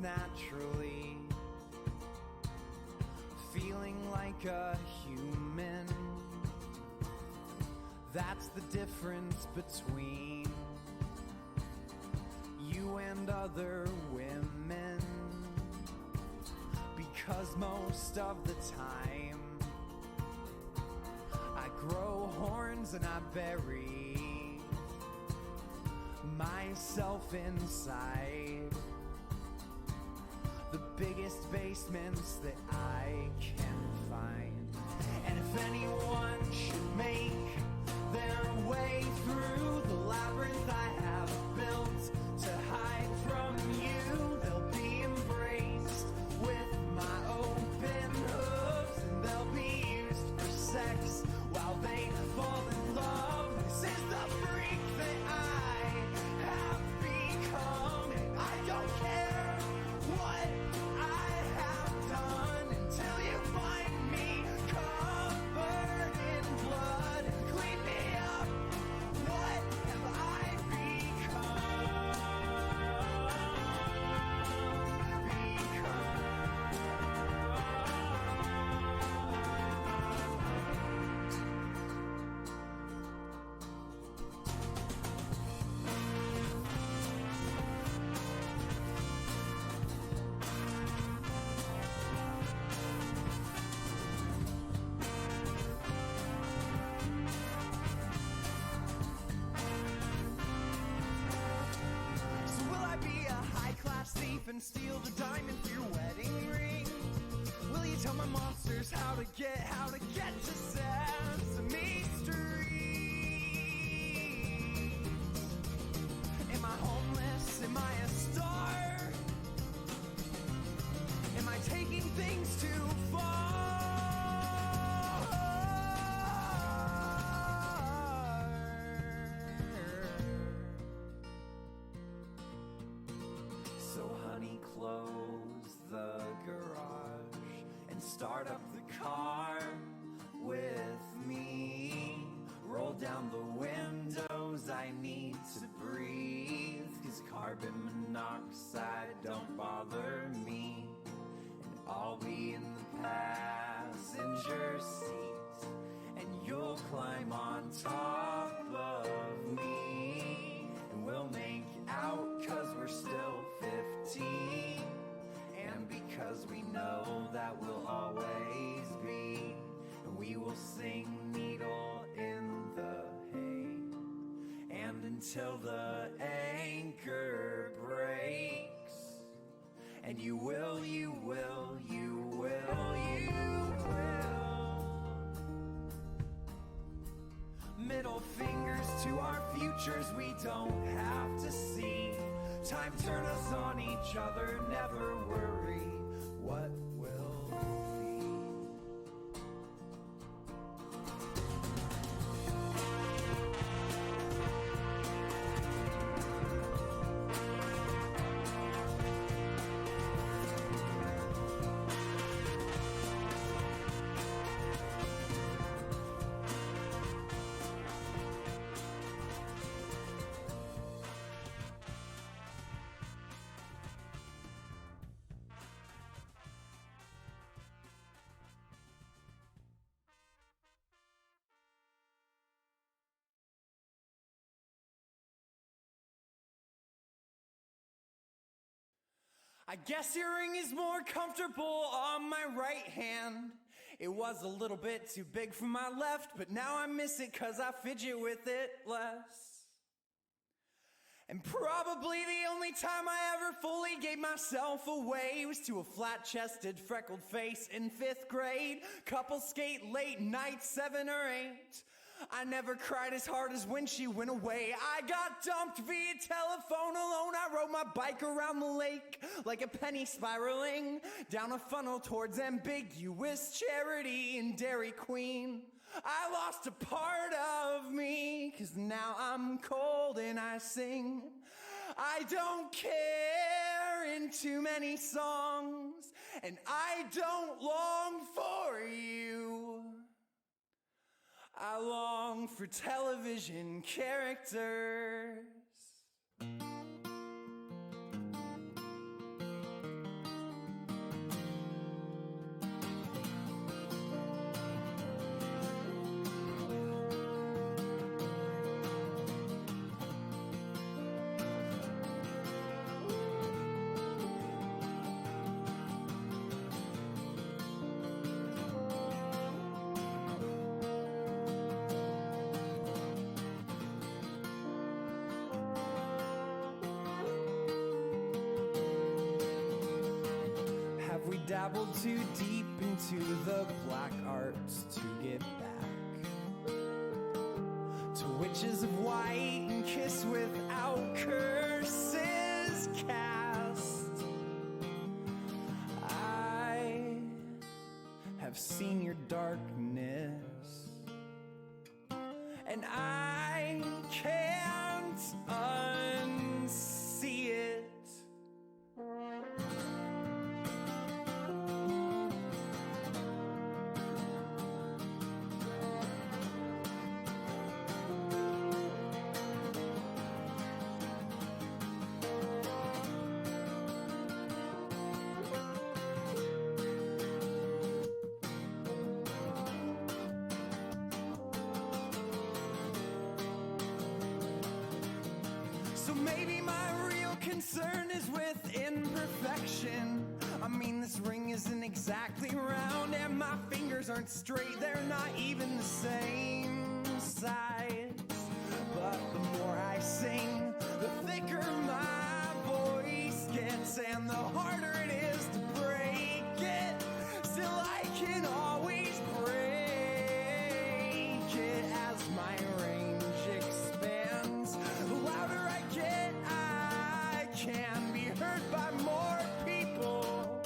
naturally, feeling like a human. That's the difference between you and other women. Because most of the time I grow horns and I bury myself inside the biggest basements that I can find. And if anyone should make their way through the labyrinth I have built to hide from you, they'll be embraced with my open hooves, and they'll be used for sex while they fall in love. This is the freak that I have become, and I don't care what I have done until you find me covered in blood and clean me up. What have I and steal the diamond for your wedding ring? Will you tell my monsters how to get to Sesame Street? Am I homeless? Am I a star? Am I taking things too far? Close the garage and start up the car with me. Roll down the windows, I need to breathe, 'cause carbon monoxide don't bother me. And I'll be in the passenger seat, and you'll climb on top of me, and we'll make out 'cause we're still 15, and because we know that we'll always be, and we will sing needle in the hay, and until the anchor breaks, and you will, you will, you will, you will. Middle fingers to our futures we don't have to see. Time turn us on each other, never worry what will be. I guess your ring is more comfortable on my right hand. It was a little bit too big for my left, but now I miss it 'cause I fidget with it less. And probably the only time I ever fully gave myself away was to a flat-chested, freckled face in 5th grade. Couple skate late nights, 7 or 8. I never cried as hard as when she went away. I got dumped via telephone alone. I rode my bike around the lake like a penny spiraling down a funnel towards ambiguous charity in Dairy Queen. I lost a part of me, 'cause now I'm cold and I sing I don't care in too many songs, and I don't long for you. I long for television characters. dabbled too deep into the black arts to get back to witches of white and kiss without curses cast. I have seen your darkness, and I can't unsee it. So maybe my real concern is with imperfection. I mean, this ring isn't exactly round, and my fingers aren't straight, they're not even the same size. But the more I sing, the thicker my voice gets, and the harder it is to break it. Still, I can always break it as my range expands. The louder I get, I can be heard by more people,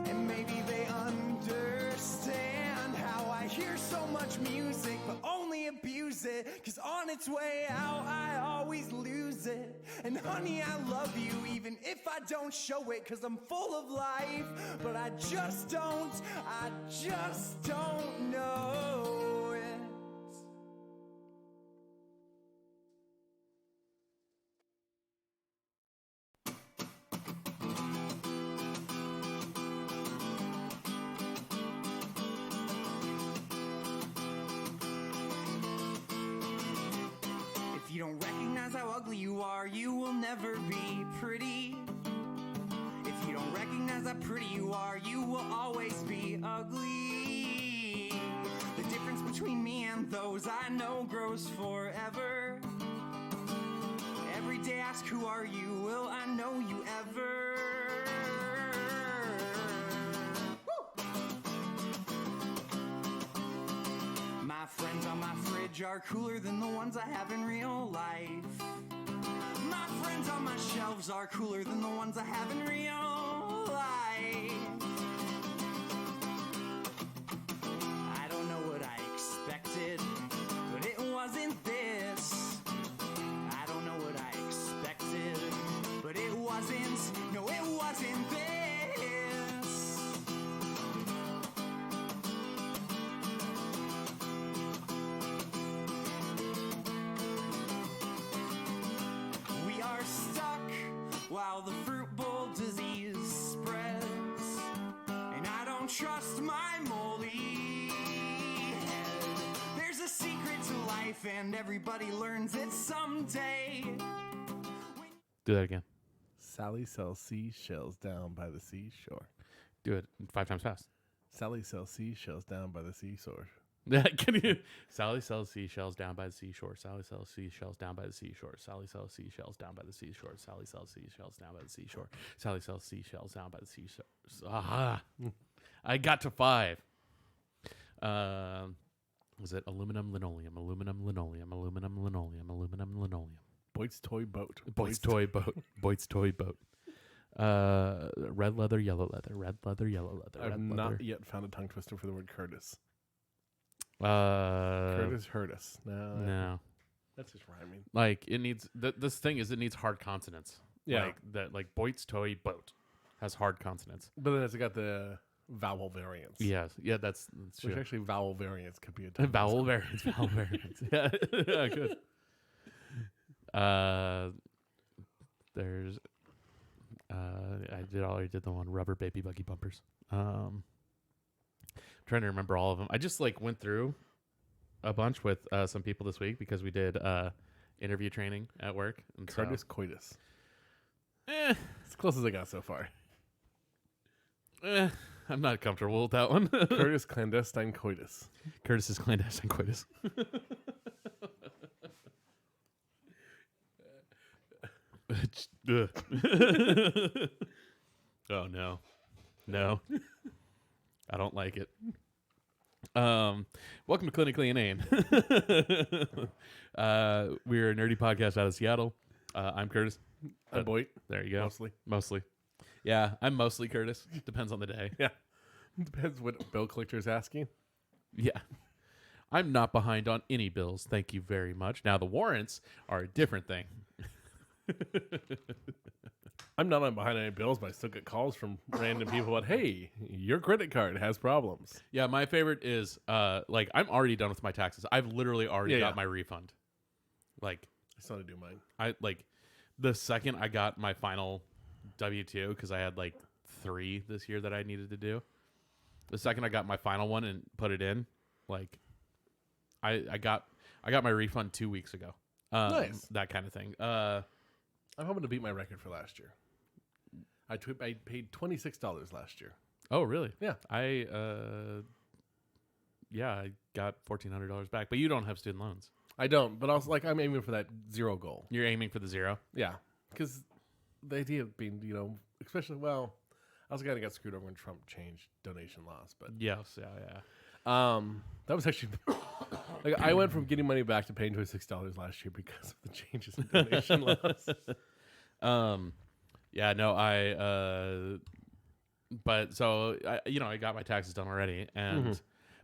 and maybe they understand how I hear so much music but only abuse it, 'cause on its way out I always lose it. And honey, I love you even if I don't show it, 'cause I'm full of life, but I just don't know it. If you don't recognize how ugly you are, you will never be pretty. If you don't recognize how pretty you are, you will always be ugly. The difference between me and those I know grows forever. Every day ask, who are you? Will I know you ever? My friends on my fridge are cooler than the ones I have in real life. My friends on my shelves are cooler than the ones I have in real life. I don't know what I expected, but it wasn't this. I don't know what I expected, but it wasn't, no, it wasn't this. We are stuck while the fruit bowl disease spreads, and I don't trust my moldy head. There's a secret to life, and everybody learns it someday. Do that again. Sally sells seashells down by the seashore. Do it 5 times fast. Sally sells seashells down by the seashore. Can you? Sally sells seashells down by the seashore. Sally sells seashells down by the seashore. Sally sells seashells down by the seashore. Sally sells seashells down by the seashore. Sally sells seashells down by the seashore. Ah, I got to 5. Was it aluminum, linoleum, aluminum, linoleum, aluminum, linoleum, aluminum, linoleum? Boyd's toy boat. Boyd's toy boat. Boyd's toy boat. Red leather, yellow leather. Red leather, yellow leather. I've Red not leather. yet found a tongue twister for the word Curtis. Curtis. Curtis hurt us. No. That's just rhyming. Like it needs this thing is it needs hard consonants. Yeah. Like that like Boyd's toy boat has hard consonants. But then it's got the vowel variants. Yes. Yeah, that's Which true. actually vowel variants could be a tongue Vowel variants. Vowel variants. Yeah. Yeah, good. There's I did the one rubber baby buggy bumpers. Trying to remember all of them. I just like went through a bunch with some people this week because we did interview training at work. And Curtis coitus. It's As close as I got so far. I'm not comfortable with that one. Curtis clandestine coitus. Curtis's clandestine coitus. Oh no. No, I don't like it. Welcome to Clinically Inane. We're a nerdy podcast out of Seattle. I'm Curtis. I'm Boyd. There you go. Mostly. Yeah, I'm mostly Curtis. Depends on the day. Yeah. Depends what bill collector is asking. Yeah. I'm not behind on any bills. Thank you very much. Now, the warrants are a different thing. I'm not on behind any bills, but I still get calls from random people about, hey, your credit card has problems. Yeah, my favorite is, like, I'm already done with my taxes. I've literally already got my refund. Like, I still need to do mine. The second I got my final W-2, because I had, like, 3 this year that I needed to do. The second I got my final one and put it in, like, I got my refund 2 weeks ago. Nice. That kind of thing. I'm hoping to beat my record for last year. I paid $26 last year. Oh, really? Yeah. I got $1,400 back, but you don't have student loans. I don't, but also, like, I'm aiming for that 0 goal. You're aiming for the 0? Yeah. Because the idea of being, especially, well, I was the guy that got screwed over when Trump changed donation laws, but Yes, yeah. that was actually like I went from getting money back to paying $26 last year because of the changes in donation laws. Yeah, no, but so I got my taxes done already, and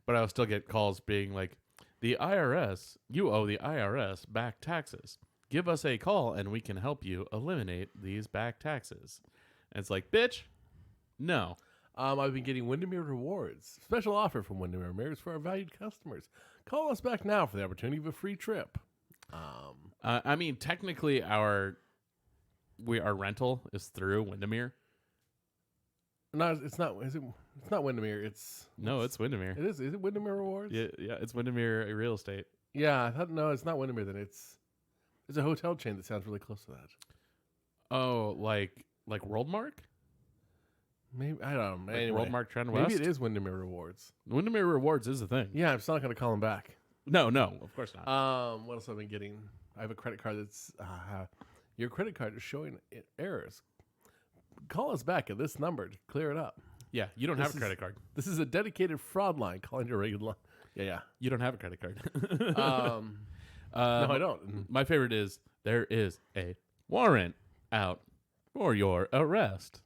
but I'll still get calls being like, the IRS, you owe the IRS back taxes. Give us a call and we can help you eliminate these back taxes. And it's like, bitch, no. I've been getting Windermere rewards. Special offer from Windermere Mirrors for our valued customers. Call us back now for the opportunity of a free trip. I mean, technically, our rental is through Windermere. No, it's not. Is it? It's not Windermere. It's Windermere. It is. Is it Windermere Rewards? Yeah, it's Windermere Real Estate. Yeah, I thought no, it's not Windermere. Then it's a hotel chain that sounds really close to that. Oh, like Worldmark? Maybe I don't know. Like Anyway, Worldmark Trend West? maybe it is Windermere Rewards. Windermere Rewards is the thing. Yeah, I'm still not going to call them back. No, of course not. What else have I been getting? I have a credit card that's your credit card is showing errors. Call us back at this number to clear it up. Yeah, you don't have a credit card. This is a dedicated fraud line calling your regular line. Yeah. You don't have a credit card. No, I don't. My favorite is there is a warrant out for your arrest.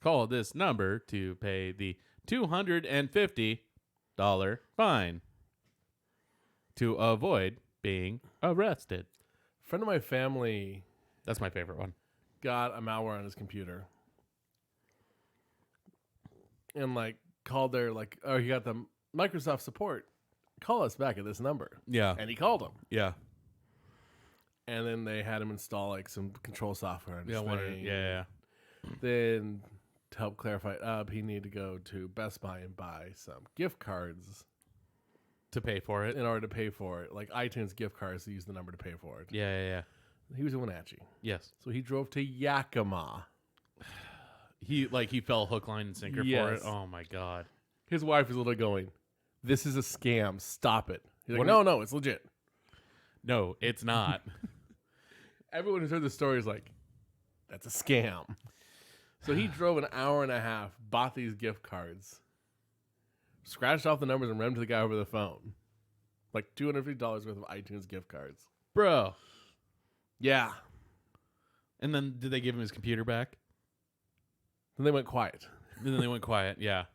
Call this number to pay the $250 fine to avoid being arrested. A friend of my family That's my favorite one. got a malware on his computer and called their he got the Microsoft support. Call us back at this number. Yeah. And he called them. Yeah. And then they had him install some control software on his thing. Yeah. Then to help clarify it up, he needed to go to Best Buy and buy some gift cards To pay for it. in order to pay for it, like iTunes gift cards to use the number to pay for it. Yeah. He was in Wenatchee. Yes. So he drove to Yakima. He fell hook, line, and sinker for Yes. it. Oh my god. His wife was literally going, "This is a scam. Stop it." He's like, What no, it's legit. No, it's not. Everyone who's heard the story is like, that's a scam. So he drove an hour and a half, bought these gift cards, scratched off the numbers, and ran to the guy over the phone. Like $250 worth of iTunes gift cards. Bro. Yeah. And then did they give him his computer back? Then they went quiet. And then they went quiet. Yeah.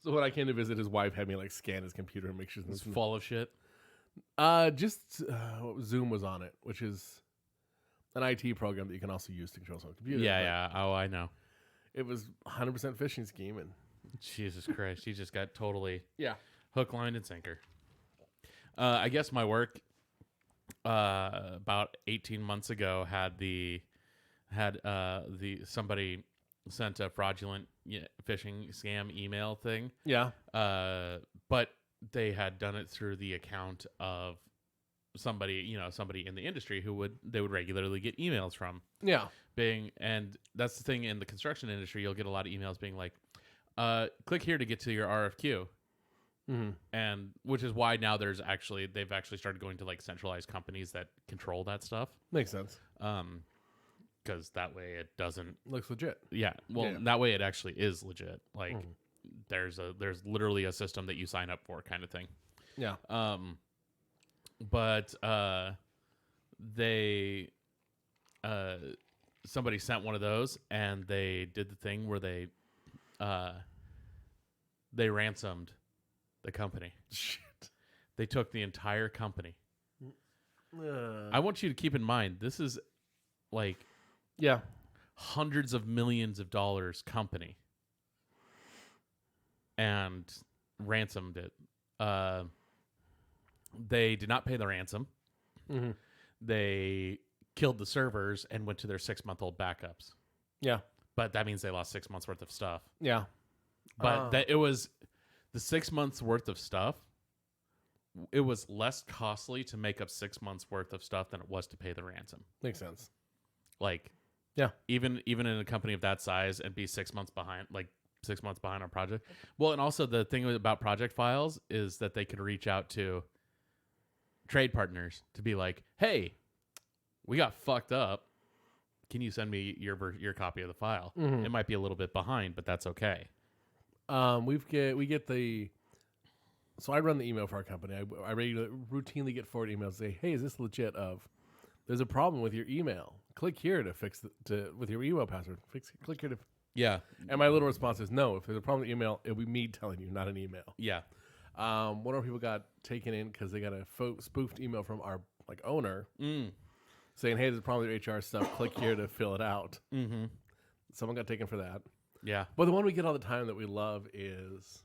So when I came to visit, his wife had me scan his computer and make sure It's full of shit. Zoom was on it, which is an IT program that you can also use to control some computer. Yeah. Oh, I know. It was 100% phishing scheme, and Jesus Christ. He just got totally yeah. hook, line, and sinker. I guess my work about 18 months ago had somebody sent a fraudulent phishing scam email thing. Yeah. But they had done it through the account of somebody in the industry they would regularly get emails from. Yeah. And that's the thing in the construction industry, you'll get a lot of emails being like, click here to get to your RFQ. Mm-hmm. And which is why now they've actually started going to centralized companies that control that stuff. Makes sense. because that way it doesn't. Looks legit. Yeah, well, Yeah. that way it actually is legit. Like, there's literally a system that you sign up for, kind of thing. Yeah. But they somebody sent one of those, and they did the thing where they ransomed the company. Shit. They took the entire company. I want you to keep in mind, this is like Yeah. hundreds of millions of dollars company, and ransomed it. They did not pay the ransom. Mm-hmm. They killed the servers and went to their 6-month-old backups. Yeah. But that means they lost 6 months worth of stuff. Yeah. But that it was the 6 months worth of stuff. It was less costly to make up 6 months worth of stuff than it was to pay the ransom. Makes sense. Like, yeah, even in a company of that size and be 6 months behind, like 6 months behind on project. Well, and also the thing about project files is that they could reach out to trade partners to be like, "Hey, we got fucked up. Can you send me your copy of the file?" It might be a little bit behind, but that's okay. We get the. So I run the email for our company. I routinely get forward emails and say, "Hey, is this legit?" There's a problem with your email. Click here to fix with your email password. Click here to. Yeah, And my little response is no. If there's a problem with email, it'll be me telling you, not an email. yeah, One of our people got taken in because they got a spoofed email from our owner saying, "Hey, there's a problem with your HR stuff. Click here to fill it out." mm-hmm. Someone got taken for that. Yeah. But the one we get all the time that we love is,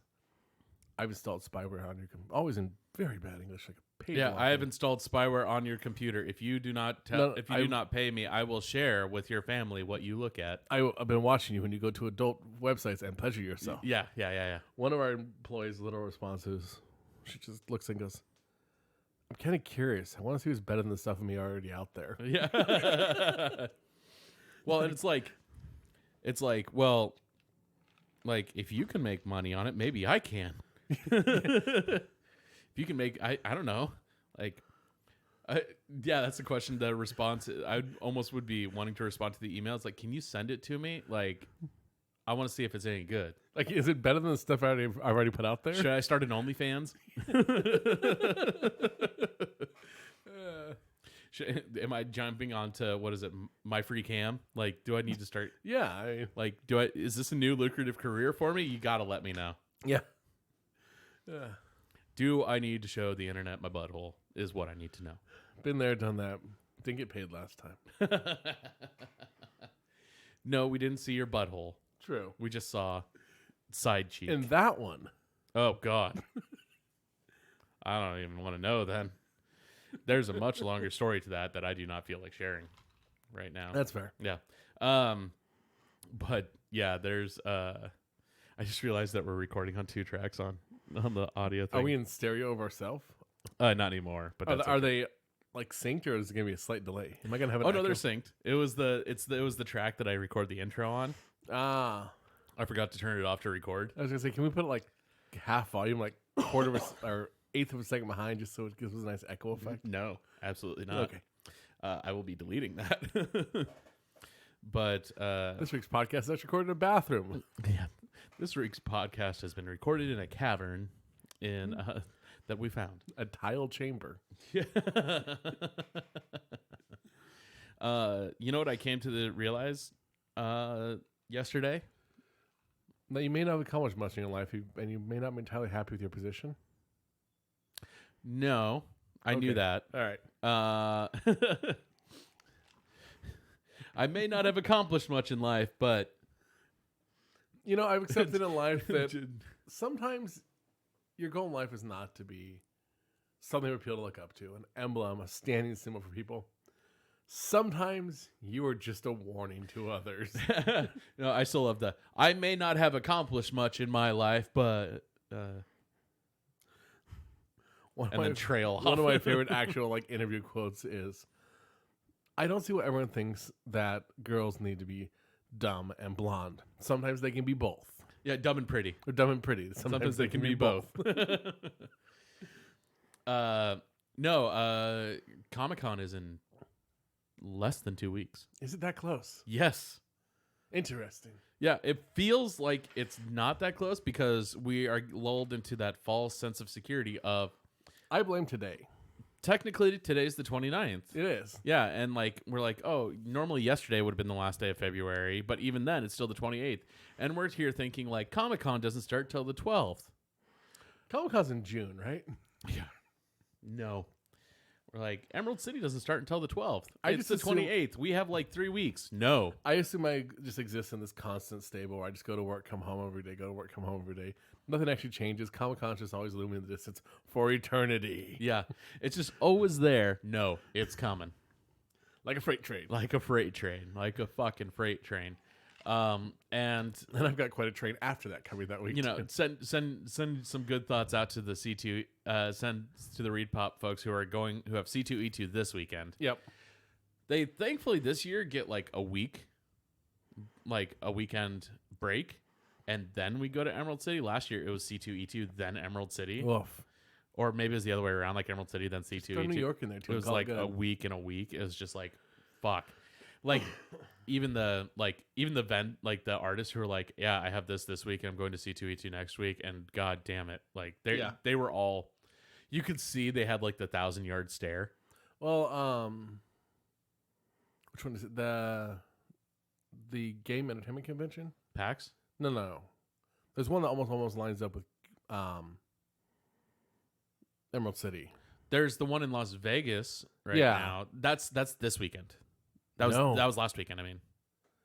I've installed spyware on your computer. Always in very bad English, like a page. Yeah, I have installed spyware on your computer. If you do not do not pay me, I will share with your family what you look at. I've been watching you when you go to adult websites and pleasure yourself. Yeah. One of our employees' little response is, she just looks and goes, "I'm kind of curious. I want to see who's better than the stuff of me already out there." Yeah. Well, and it's like, well, like if you can make money on it, maybe I can. If you can make, I don't know, like, yeah, that's the question. The response, I almost would be wanting to respond to the email. It's like, can you send it to me? Like, I want to see if it's any good. Like, is it better than the stuff I've already put out there? Should I start an OnlyFans? Am I jumping onto, what is it, My Free Cam? Like, do I need to start? Yeah. Is this a new lucrative career for me? You got to let me know. Yeah. Do I need to show the internet my butthole is what I need to know. Been there, done that. Didn't get paid last time. No, we didn't see your butthole. True. We just saw side cheek. And that one. Oh, God. I don't even want to know then. There's a much longer story to that I do not feel like sharing right now. That's fair. Yeah. But yeah, there's I just realized that we're recording on 2 tracks on the audio thing. Are we in stereo of ourselves? Not anymore, but Are they like synced, or is it gonna be a slight delay? Am I gonna have an Oh no, echo? they're synced. It was the track that I record the intro on. Ah. I forgot to turn it off to record. I was gonna say, can we put it like half volume, like quarter of or eighth of a second behind, just so it gives us a nice echo effect? No, absolutely not. Okay. I will be deleting that. But This week's podcast is recorded in a bathroom. yeah, this week's podcast has been recorded in a cavern in that we found. A tile chamber. Yeah. You know what I came to realize yesterday? That you may not have accomplished much in your life, and you may not be entirely happy with your position. No, I knew that. All right. I may not have accomplished much in life, but You know, I've accepted in life that sometimes your goal in life is not to be something for people to look up to, an emblem, a standing symbol for people. Sometimes you are just a warning to others. no, I still love that. I may not have accomplished much in my life, but and then trail off. One of my favorite actual interview quotes is, "I don't see why everyone thinks that girls need to be dumb and blonde. Sometimes they can be both. Yeah, dumb and pretty. Or dumb and pretty. Sometimes they can be both." No, Comicon is in less than 2 weeks. Is it that close? Yes. Interesting. Yeah, it feels like it's not that close because we are lulled into that false sense of security of I blame today. technically today's the 29th. It is. Yeah, and like we're like, oh, normally yesterday would have been the last day of February, but even then it's still the 28th. And we're here thinking like Comic-Con doesn't start till the 12th. Comic-Con's in June, right? Yeah. No. We're like, Emerald City doesn't start until the 12th. I It's the just assume- 28th. We have like 3 weeks. No. I assume I just exist in this constant stable where I just go to work, come home every day, go to work, come home every day. Nothing actually changes. Comic-Con's just always looming in the distance for eternity. Yeah. It's just always there. No, it's coming. Like a freight train. Like a freight train. Like a fucking freight train. And And I've got quite a train after that coming that week. you know, send some good thoughts out to the C2 send to the Reed Pop folks who have C2E2 this weekend. Yep. They thankfully this year get like a weekend break, and then we go to Emerald City. Last year it was C2E2 then Emerald City. Woof. Or maybe it was the other way around, like Emerald City then C2E2. Throw New York in there too. It was Call like good. a week and a week. It was just like fuck. Like even the the artists who were like, yeah, I have this week and I'm going to C2E2 next week, and god damn it, like they were all, you could see they had like the 1,000-yard stare. Well, which one is it? The Game Entertainment Convention? PAX? No. There's one that almost lines up with Emerald City. There's the one in Las Vegas right Yeah. now. That's this weekend. That was last weekend. I mean,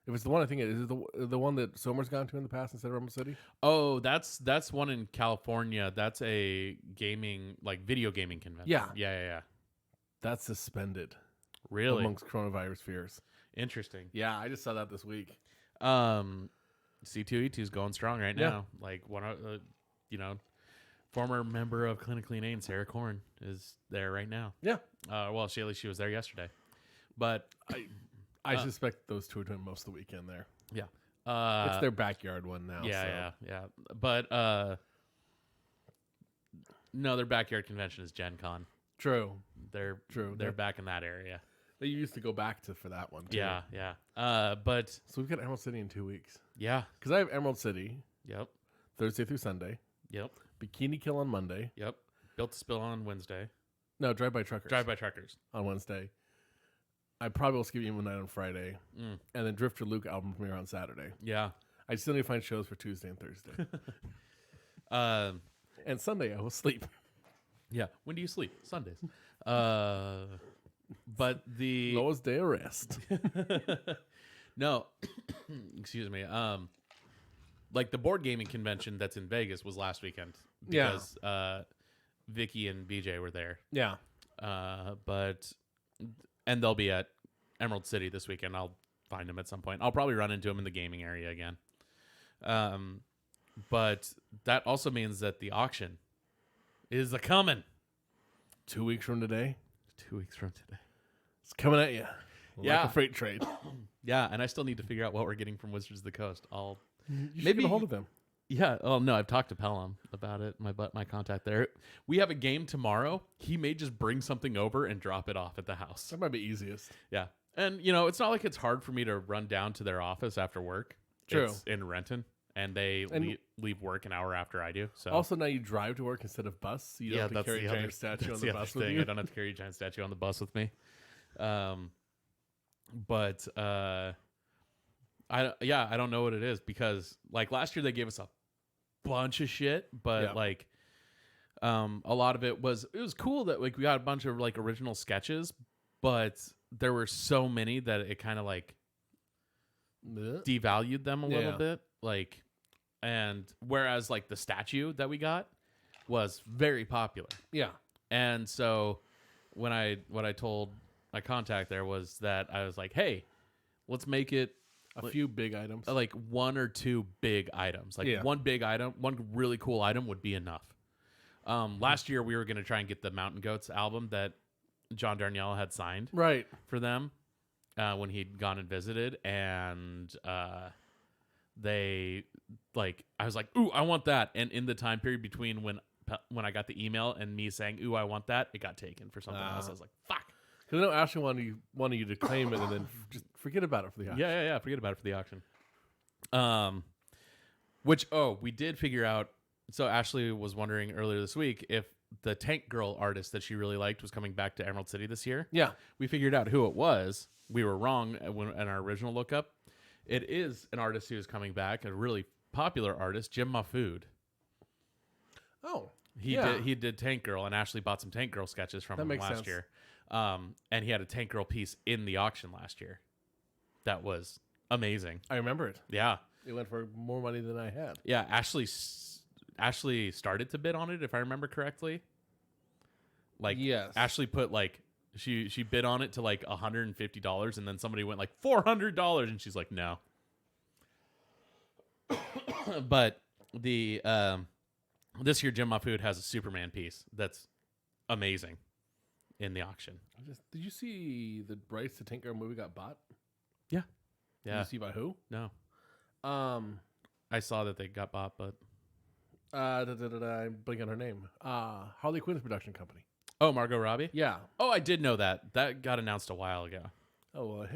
If it's the one, I think it is the one that Somer's gone to in the past instead of Emerald City. oh, that's one in California. That's a video gaming convention. Yeah. That's suspended Really amongst coronavirus fears. interesting. Yeah, I just saw that this week. C2E2 is going strong right Yeah. now. Like former member of Clinically Inane, Sarah Korn, is there right now. Yeah, Well, she was there yesterday, but I suspect those two are doing most of the weekend there. yeah, It's their backyard one now. yeah. But no, their backyard convention is Gen Con. True. They're True. back in that area. They used to go back to for that one too. Yeah. But So we've got Emerald City in 2 weeks. yeah, Because I have Emerald City yep. Thursday through Sunday, Bikini Kill on Monday. Built to Spill on Wednesday. No, Drive By Truckers. Drive by Truckers. on Wednesday. I probably will skip Evil Night on Friday, and then Drifter Luke album premiere on Saturday. Yeah. I still need to find shows for Tuesday and Thursday. Um. And Sunday I will sleep. Yeah. When do you sleep? Sundays. But the Lowest day of rest. no, excuse me. Like the board gaming convention that's in Vegas was last weekend because Vicky and BJ were there. Yeah. And they'll be at Emerald City this weekend. I'll find them at some point. I'll probably run into them in the gaming area again. But that also means that the auction is a coming. 2 weeks from today. 2 weeks from today. It's coming at you. Yeah. Like a freight train. Yeah, and I still need to figure out what we're getting from Wizards of the Coast. You should Maybe- get a hold of them. Yeah. Oh no, I've talked to Pelham about it. My contact there. We have a game tomorrow. He may just bring something over and drop it off at the house. That might be easiest. Yeah. And it's not like it's hard for me to run down to their office after work. True. It's in Renton, and they leave work an hour after I do. So Also, now you drive to work instead of bus. So you don't have to carry a giant statue on the other bus with thing. you. I don't have to carry a giant statue on the bus with me. But I don't know what it is because like last year they gave us a bunch of shit, but like a lot of it was cool that like we got a bunch of like original sketches, but there were so many that it kind of like devalued them a little bit. Like, and whereas like the statue that we got was very popular. Yeah. And so what I told my contact there was that I was like, hey, let's make it A few big items. like one or two big items. Like one big item, one really cool item would be enough. Last year we were going to try and get the Mountain Goats album that John Darnielle had signed Right. for them when he'd gone and visited, and they like I was like, ooh, I want that. And in the time period between when I got the email and me saying, ooh, I want that, it got taken for something else. I was like, fuck. Because I know Ashley wanted you to claim it and then just forget about it for the auction. Yeah. Forget about it for the auction. We did figure out. So Ashley was wondering earlier this week if the Tank Girl artist that she really liked was coming back to Emerald City this year. Yeah. We figured out who it was. We were wrong in our original lookup. It is an artist who is coming back, a really popular artist, Jim Mahfood. Oh. He did Tank Girl, and Ashley bought some Tank Girl sketches from him last year. And he had a Tank Girl piece in the auction last year. That was amazing. I remember it. Yeah. It went for more money than I had. Yeah, Ashley started to bid on it, if I remember correctly. Like, yes. Ashley put like she bid on it to like $150, and then somebody went like $400, and she's like, no. But the this year Jim Mahfood has a Superman piece that's amazing in the auction. Did you see the rights to Tank Girl movie got bought? Yeah. Did you see by who? No. I saw that they got bought, but I'm blanking on her name. Harley Quinn's production company. oh, Margot Robbie. Yeah. Oh, I did know that. That got announced a while ago. Oh well,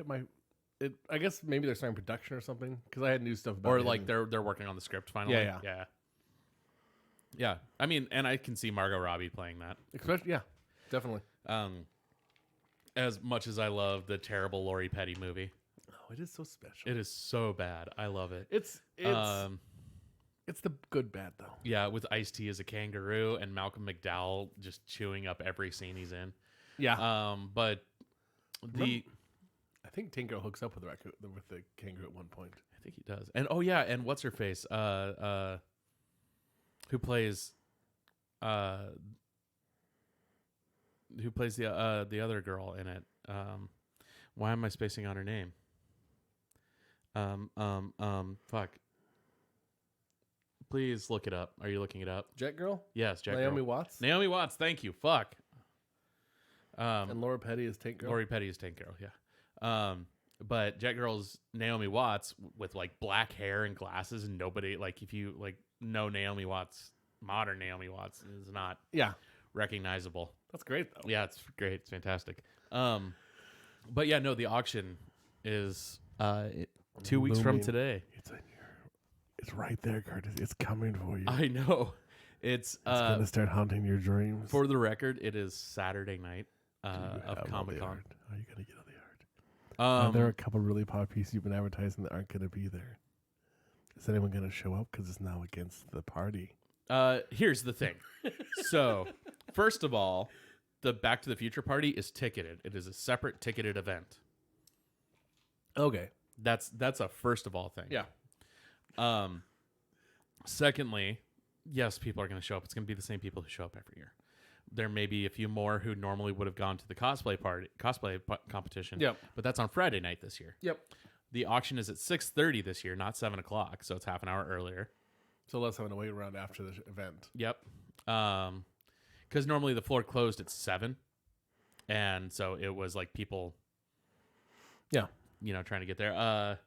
I guess maybe they're starting production or something because I had new stuff about Or it. like they're working on the script finally. Yeah. I mean, and I can see Margot Robbie playing that. Especially, yeah, definitely. As much as I love the terrible Lori Petty movie, Oh, it is so special. it is so bad. I love it. It's the good bad though. Yeah, with Ice-T as a kangaroo and Malcolm McDowell just chewing up every scene he's in. Yeah. But I think Tank Girl hooks up with the kangaroo at one point. I think he does. And oh yeah, and what's her face? Who plays the other girl in it? Why am I spacing on her name? Fuck. Please look it up. Are you looking it up? Jet Girl? Yes, Jack Naomi Girl. Watts? Naomi Watts, thank you. Fuck. And Laura Petty is Tank Girl? Lori Petty is Tank Girl, yeah. But Jet Girl's Naomi Watts with like black hair and glasses, and nobody, like, if you like know Naomi Watts, modern Naomi Watts is not recognizable. That's great though. Yeah, it's great. It's fantastic. But yeah, no, the auction is 2 weeks from Looming. today. It's right there, Curtis. It's coming for you. I know. It's gonna start haunting your dreams. for the record, it is Saturday night of Comic-Con. Comic-Con. Are you gonna get on the art? There are Um, a couple really popular pieces you've been advertising that aren't gonna be there. Is anyone gonna show up? Because it's now against the party. here's the thing. So, first of all, the Back to the Future party is ticketed. It is a separate ticketed event. Okay. That's a first of all thing. Yeah. Secondly, yes, people are going to show up. It's going to be the same people who show up every year. There may be a few more who normally would have gone to the cosplay competition. Yep. But that's on Friday night this year. Yep. The auction is at 6:30 this year, not 7:00, so it's half an hour earlier. So let's have to wait around after the event. Yep. Because normally the floor closed at 7, and so it was like people, Yeah. trying to get there.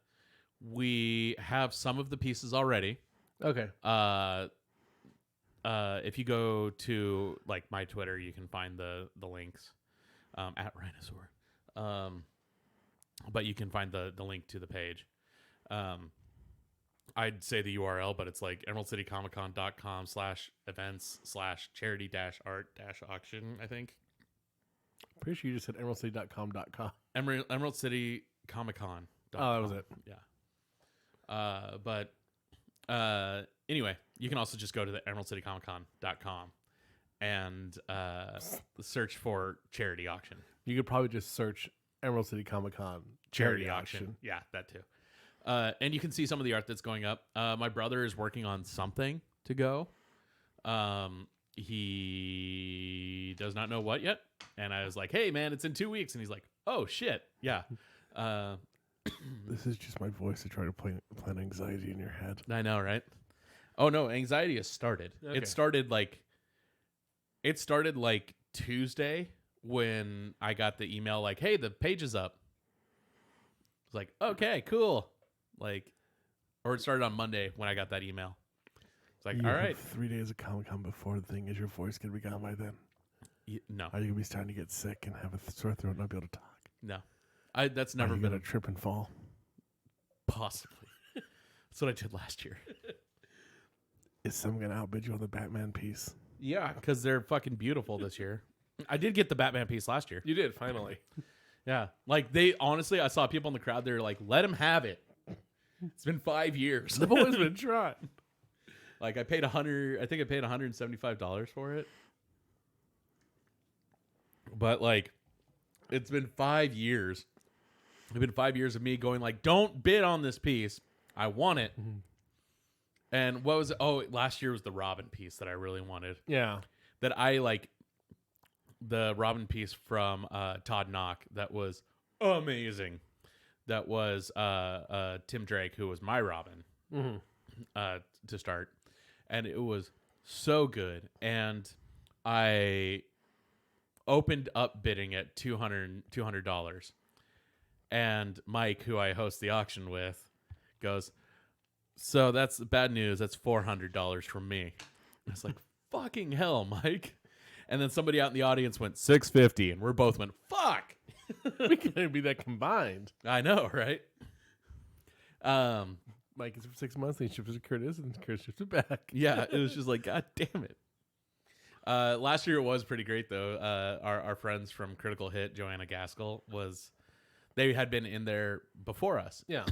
We have some of the pieces already. Okay. If you go to like my Twitter, you can find the links at Rhinosaur. But you can find the link to the page. I'd say the URL, but it's like emeraldcitycomiccon.com/events/charity-art-auction, I think. Pretty sure you just said emeraldcity.com.com. Emerald City Comicon. Oh, that was it. Yeah. But anyway, you can also just go to the emeraldcitycomiccon.com and search for charity auction. You could probably just search Emerald City Comicon Charity auction. Yeah, that too. And you can see some of the art that's going up. My brother is working on something to go. He does not know what yet. And I was like, hey, man, it's in 2 weeks. And he's like, oh, shit. Yeah. This is just my voice to try to plant anxiety in your head. I know, right? Oh, no, anxiety has started. Okay. It started like Tuesday when I got the email like, hey, the page is up. It's like, okay, cool. Like, or it started on Monday when I got that email. It's like, You all have right. 3 days of Comic-Con before the thing. Is your voice going to be gone by then? No, Are you gonna be starting to get sick and have a sore throat and not be able to talk? no. That's Are never you been gonna trip and fall? possibly. That's what I did last year. Is someone gonna outbid you on the Batman piece? Yeah, because they're fucking beautiful this year. I did get the Batman piece last year. You did finally. Yeah, like they honestly, I saw people in the crowd. They're like, "Let him have it." It's been 5 years. I've always been trying. Like I paid $100. I think I paid $175 for it. But like, it's been 5 years. It's been 5 years of me going like, "Don't bid on this piece. I want it." Mm-hmm. And what was it? Oh, last year was the Robin piece that I really wanted. Yeah. That I like. The Robin piece from Todd Knock that was amazing. That was Tim Drake, who was my Robin to start, and it was so good. And I opened up bidding at $200, and Mike, who I host the auction with, goes, "So that's bad news. That's $400 from me." I was like, "Fucking hell, Mike." And then somebody out in the audience went $650, and we both went, "Fuck!" We can't be that combined. I know, right? Mike is for 6 months, and he ships it to Curtis, and Curtis ships it back. Yeah, it was just like, God damn it. Last year it was pretty great though. Our friends from Critical Hit, Joanna Gaskell, they had been in there before us Yeah.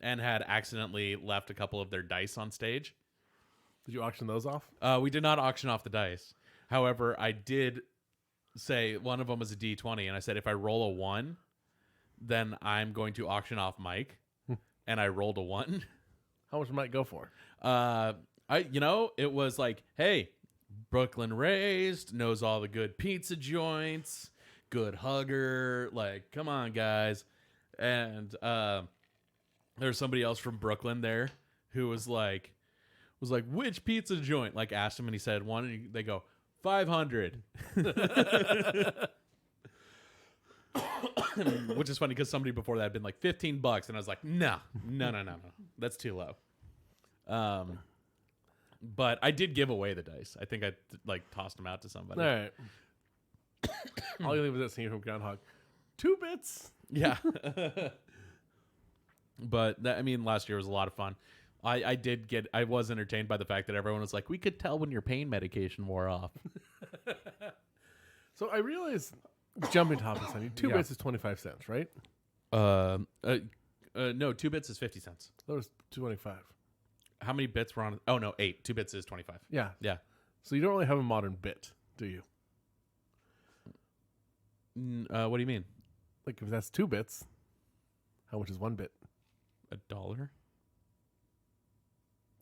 and had accidentally left a couple of their dice on stage. Did you auction those off? We did not auction off the dice. However, I did say one of them was a D20, and I said if I roll a 1, then I'm going to auction off Mike. And I rolled a 1. How much might go for? It was like, hey, Brooklyn raised, knows all the good pizza joints, good hugger, like, come on, guys. And there's somebody else from Brooklyn there who was like, which pizza joint? Like, asked him, and he said one, and they go, 500. Which is funny because somebody before that had been like $15, and I was like, no, that's too low. But I did give away the dice. I think I like tossed them out to somebody. All right. All you leave is that scene from Groundhog. 2 bits. Yeah. But last year was a lot of fun. I was entertained by the fact that everyone was like, we could tell when your pain medication wore off. So I realized, jumping topics on you, 2 bits is 25 cents, right? No, 2 bits is 50 cents. That was 25. How many bits were on? Oh no, 8. 2 bits is 25. Yeah. Yeah. So you don't really have a modern bit, do you? What do you mean? Like if that's 2 bits, how much is 1 bit? $1?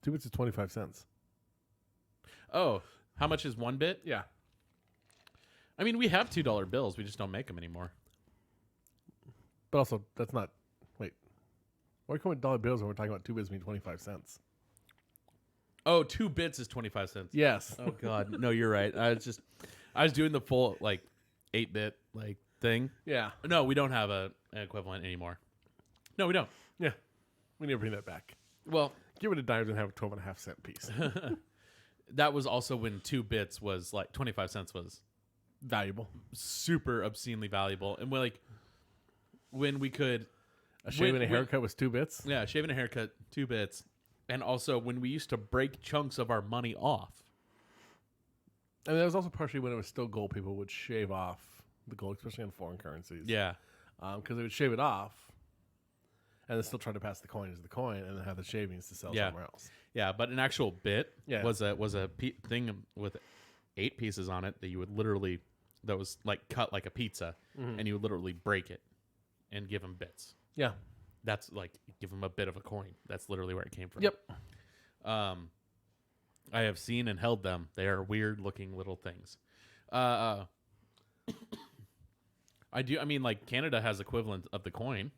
2 bits is 25 cents. Oh, how much is 1 bit? Yeah. I mean, we have $2 bills. We just don't make them anymore. But also, that's not. Wait. Why are we calling it dollar bills when we're talking about 2 bits being 25 cents? Oh, 2 bits is 25 cents. Yes. Oh God, no, you're right. I was doing the full like 8-bit like thing. Yeah. No, we don't have an equivalent anymore. No, we don't. Yeah. We need to bring that back. Well, Give it a dime and have a 12.5 cent piece. that was also when 2 bits was like 25 cents was Valuable. super obscenely valuable, and when we could A shave and a haircut was 2 bits. Yeah, shaving a haircut, 2 bits. And also when we used to break chunks of our money off. And that was also partially when it was still gold. People would shave off the gold, especially in foreign currencies. Yeah. Because they would shave it off and then still try to pass the coin as the coin and then have the shavings to sell somewhere else. Yeah, but an actual bit Yeah. was a thing with 8 pieces on it that you would literally, that was like cut like a pizza, and you would literally break it and give them bits. Yeah. That's like, give them a bit of a coin. That's literally where it came from. Yep. I have seen and held them. They are weird looking little things. I mean, like Canada has equivalent of the coin.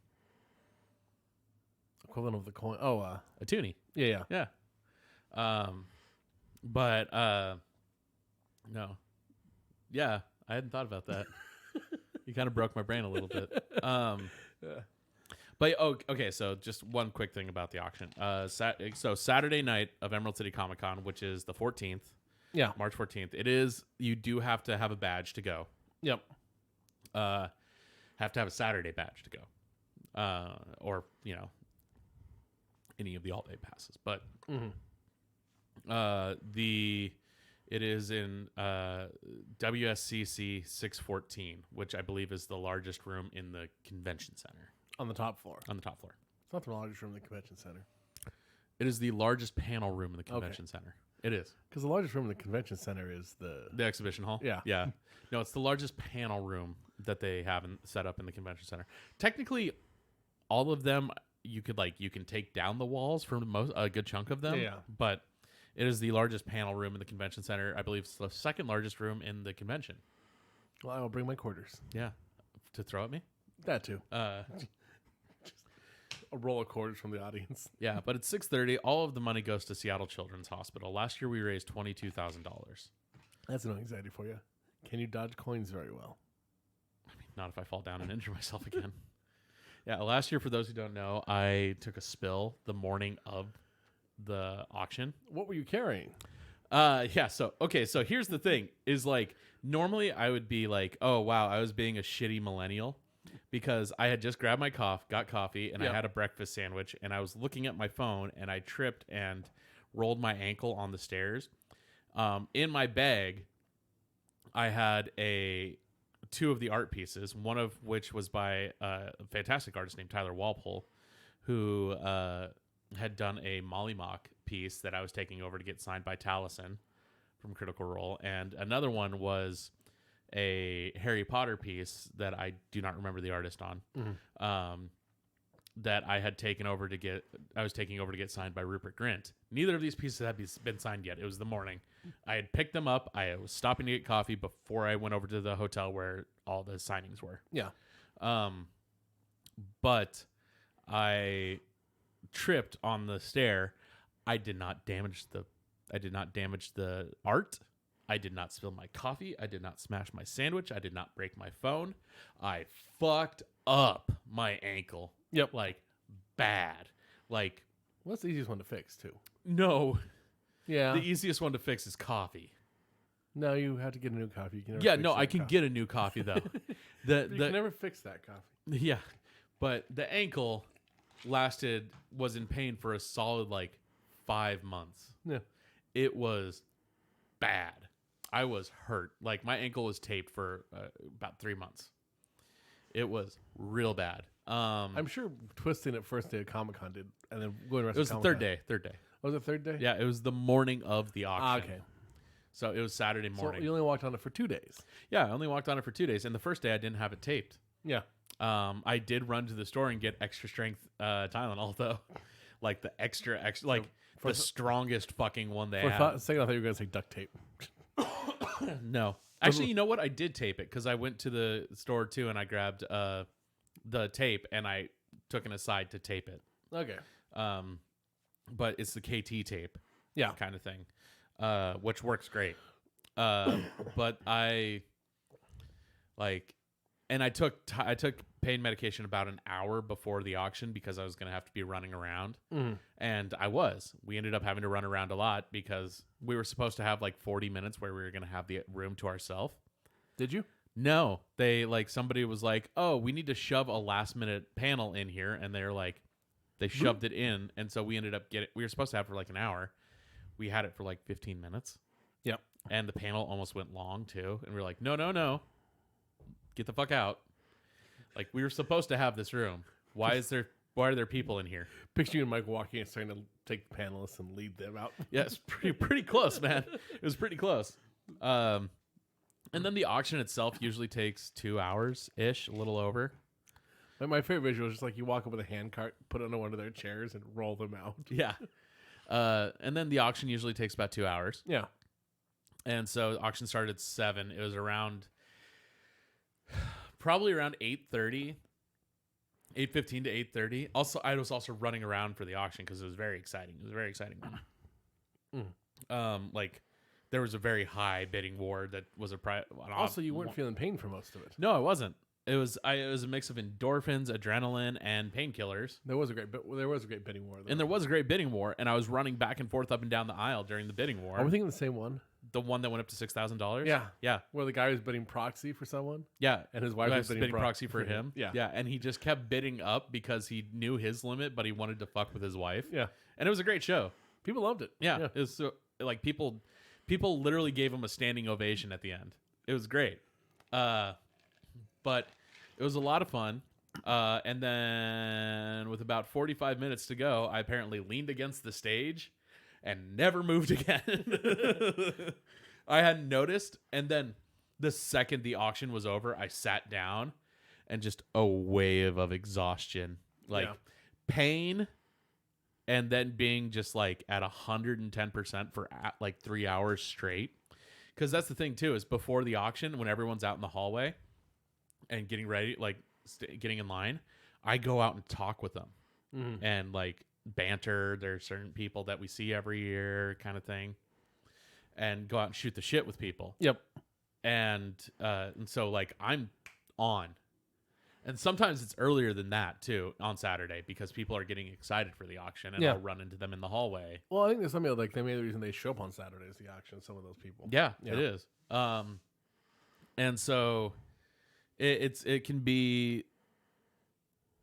Equivalent of the coin. Oh, A toonie. yeah. Yeah. But no. Yeah, I hadn't thought about that. You kind of broke my brain a little bit. But okay, so just one quick thing about the auction. So Saturday night of Emerald City Comicon, which is the 14th, Yeah. March 14th. It is. You do have to have a badge to go. Yep. Have to have a Saturday badge to go, or any of the all-day passes. But it is in WSCC 614, which I believe is the largest room in the convention center. On the top floor. On the top floor. It's not the largest room in the convention center. It is the largest panel room in the convention center. It is. Because the largest room in the convention center is the exhibition hall. Yeah. Yeah. No, it's the largest panel room that they have set up in the convention center. Technically, all of them you can take down the walls for a good chunk of them. Yeah. But it is the largest panel room in the convention center. I believe it's the second largest room in the convention. Well, I will bring my quarters. Yeah. To throw at me? That too. A roll of quarters from the audience. Yeah, but it's 6:30. All of the money goes to Seattle Children's Hospital. Last year we raised $22,000. That's no anxiety for you. Can you dodge coins very well? I mean, not if I fall down and injure myself again. Yeah, last year, for those who don't know, I took a spill the morning of the auction. What were you carrying? Yeah, so here's the thing, is like, normally I would be like, oh, wow, I was being a shitty millennial because I had just grabbed my got coffee, and I had a breakfast sandwich, and I was looking at my phone, and I tripped and rolled my ankle on the stairs. In my bag, I had two of the art pieces, one of which was by a fantastic artist named Tyler Walpole, who had done a Molly Mock piece that I was taking over to get signed by Taliesin from Critical Role, and another one was a Harry Potter piece that I do not remember the artist on, that I had taken over to get signed by Rupert Grint. Neither of these pieces had been signed yet. It was the morning. I had picked them up. I was stopping to get coffee before I went over to the hotel where all the signings were. Yeah. But I tripped on the stair. I did not damage the art. I did not spill my coffee. I did not smash my sandwich. I did not break my phone. I fucked up my ankle. Yep. Like, bad. Like, well, that's the easiest one to fix, too. No. Yeah. The easiest one to fix is coffee. No, you have to get a new coffee. You can never Yeah, fix no, that I can coffee. get a new coffee, though. You can never fix that coffee. Yeah. But the ankle was in pain for a solid, 5 months. Yeah. It was bad. I was hurt. Like, my ankle was taped for about 3 months. It was real bad. I'm sure twisting it first day of Comic-Con did, and then going the rest it was of the Comic-Con. third day. Oh, was it third day? Yeah, it was the morning of the auction. Okay. So it was Saturday morning. So you only walked on it for 2 days. Yeah, I only walked on it for 2 days. And the first day I didn't have it taped. Yeah. I did run to the store and get extra strength Tylenol, though. Like the extra, the strongest fucking one they For had. a second, I thought you were going to say duct tape. No. Actually, you know what? I did tape it because I went to the store too and I grabbed the tape and I took an aside to tape it. Okay. But it's the KT tape. Yeah. Kind of thing. Which works great. But I took pain medication about an hour before the auction because I was going to have to be running around. And we ended up having to run around a lot because we were supposed to have 40 minutes where we were going to have the room to ourselves. Did you? No, they somebody was like, oh, we need to shove a last minute panel in here. And they shoved it in. And so we ended up we were supposed to have it for an hour. We had it for 15 minutes. Yep. And the panel almost went long too. And we were like, no. Get the fuck out. We were supposed to have this room. Why are there people in here? Picture you and Mike walking and starting to take the panelists and lead them out. Yeah, it's pretty close, man. It was pretty close. And then the auction itself usually takes 2 hours-ish, a little over. My favorite visual is just you walk up with a hand cart, put it under one of their chairs, and roll them out. Yeah. And then the auction usually takes about 2 hours. Yeah. And so the auction started at 7. It was probably around 8:30, 8:15 to 8:30. Also, I was also running around for the auction because it was very exciting. It was a very exciting one. There was a very high bidding war that was Also, you weren't feeling pain for most of it. No, I wasn't. It was a mix of endorphins, adrenaline, and painkillers. There was a great bidding war, though. And there was a great bidding war, and I was running back and forth up and down the aisle during the bidding war. Are we thinking the same one? the one that went up to $6,000. Yeah. Where the guy was bidding proxy for someone. Yeah, And his wife was bidding proxy for him. Yeah. Yeah, and he just kept bidding up because he knew his limit, but he wanted to fuck with his wife. Yeah. And it was a great show. People loved it. Yeah. It was so, like people literally gave him a standing ovation at the end. It was great. But it was a lot of fun. And then with about 45 minutes to go, I apparently leaned against the stage and never moved again. I hadn't noticed. And then the second the auction was over, I sat down and just a wave of exhaustion, like pain, and then being just like at 110% for like 3 hours straight. Because that's the thing too, is before the auction, when everyone's out in the hallway and getting ready, like getting in line, I go out and talk with them and like banter. There's certain people that we see every year kind of thing, and go out and shoot the shit with people. Yep. And so like I'm on. And sometimes it's earlier than that too on Saturday because people are getting excited for the auction and I'll run into them in the hallway. Well, I think there's something like they made the reason they show up on Saturdays, the auction, some of those people. Yeah. It is. And so it can be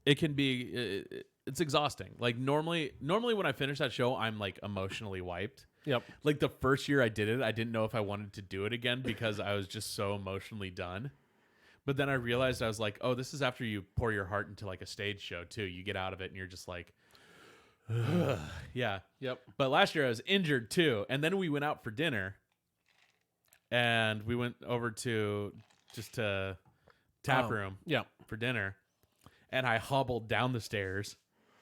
it's exhausting. Like normally when I finish that show, I'm like emotionally wiped. Yep. Like the first year I did it, I didn't know if I wanted to do it again because I was just so emotionally done. But then I realized I was like, oh, this is after you pour your heart into like a stage show too. You get out of it and you're just like, yeah. Yep. But last year I was injured too. And then we went out for dinner and we went over to tap room for dinner. And I hobbled down the stairs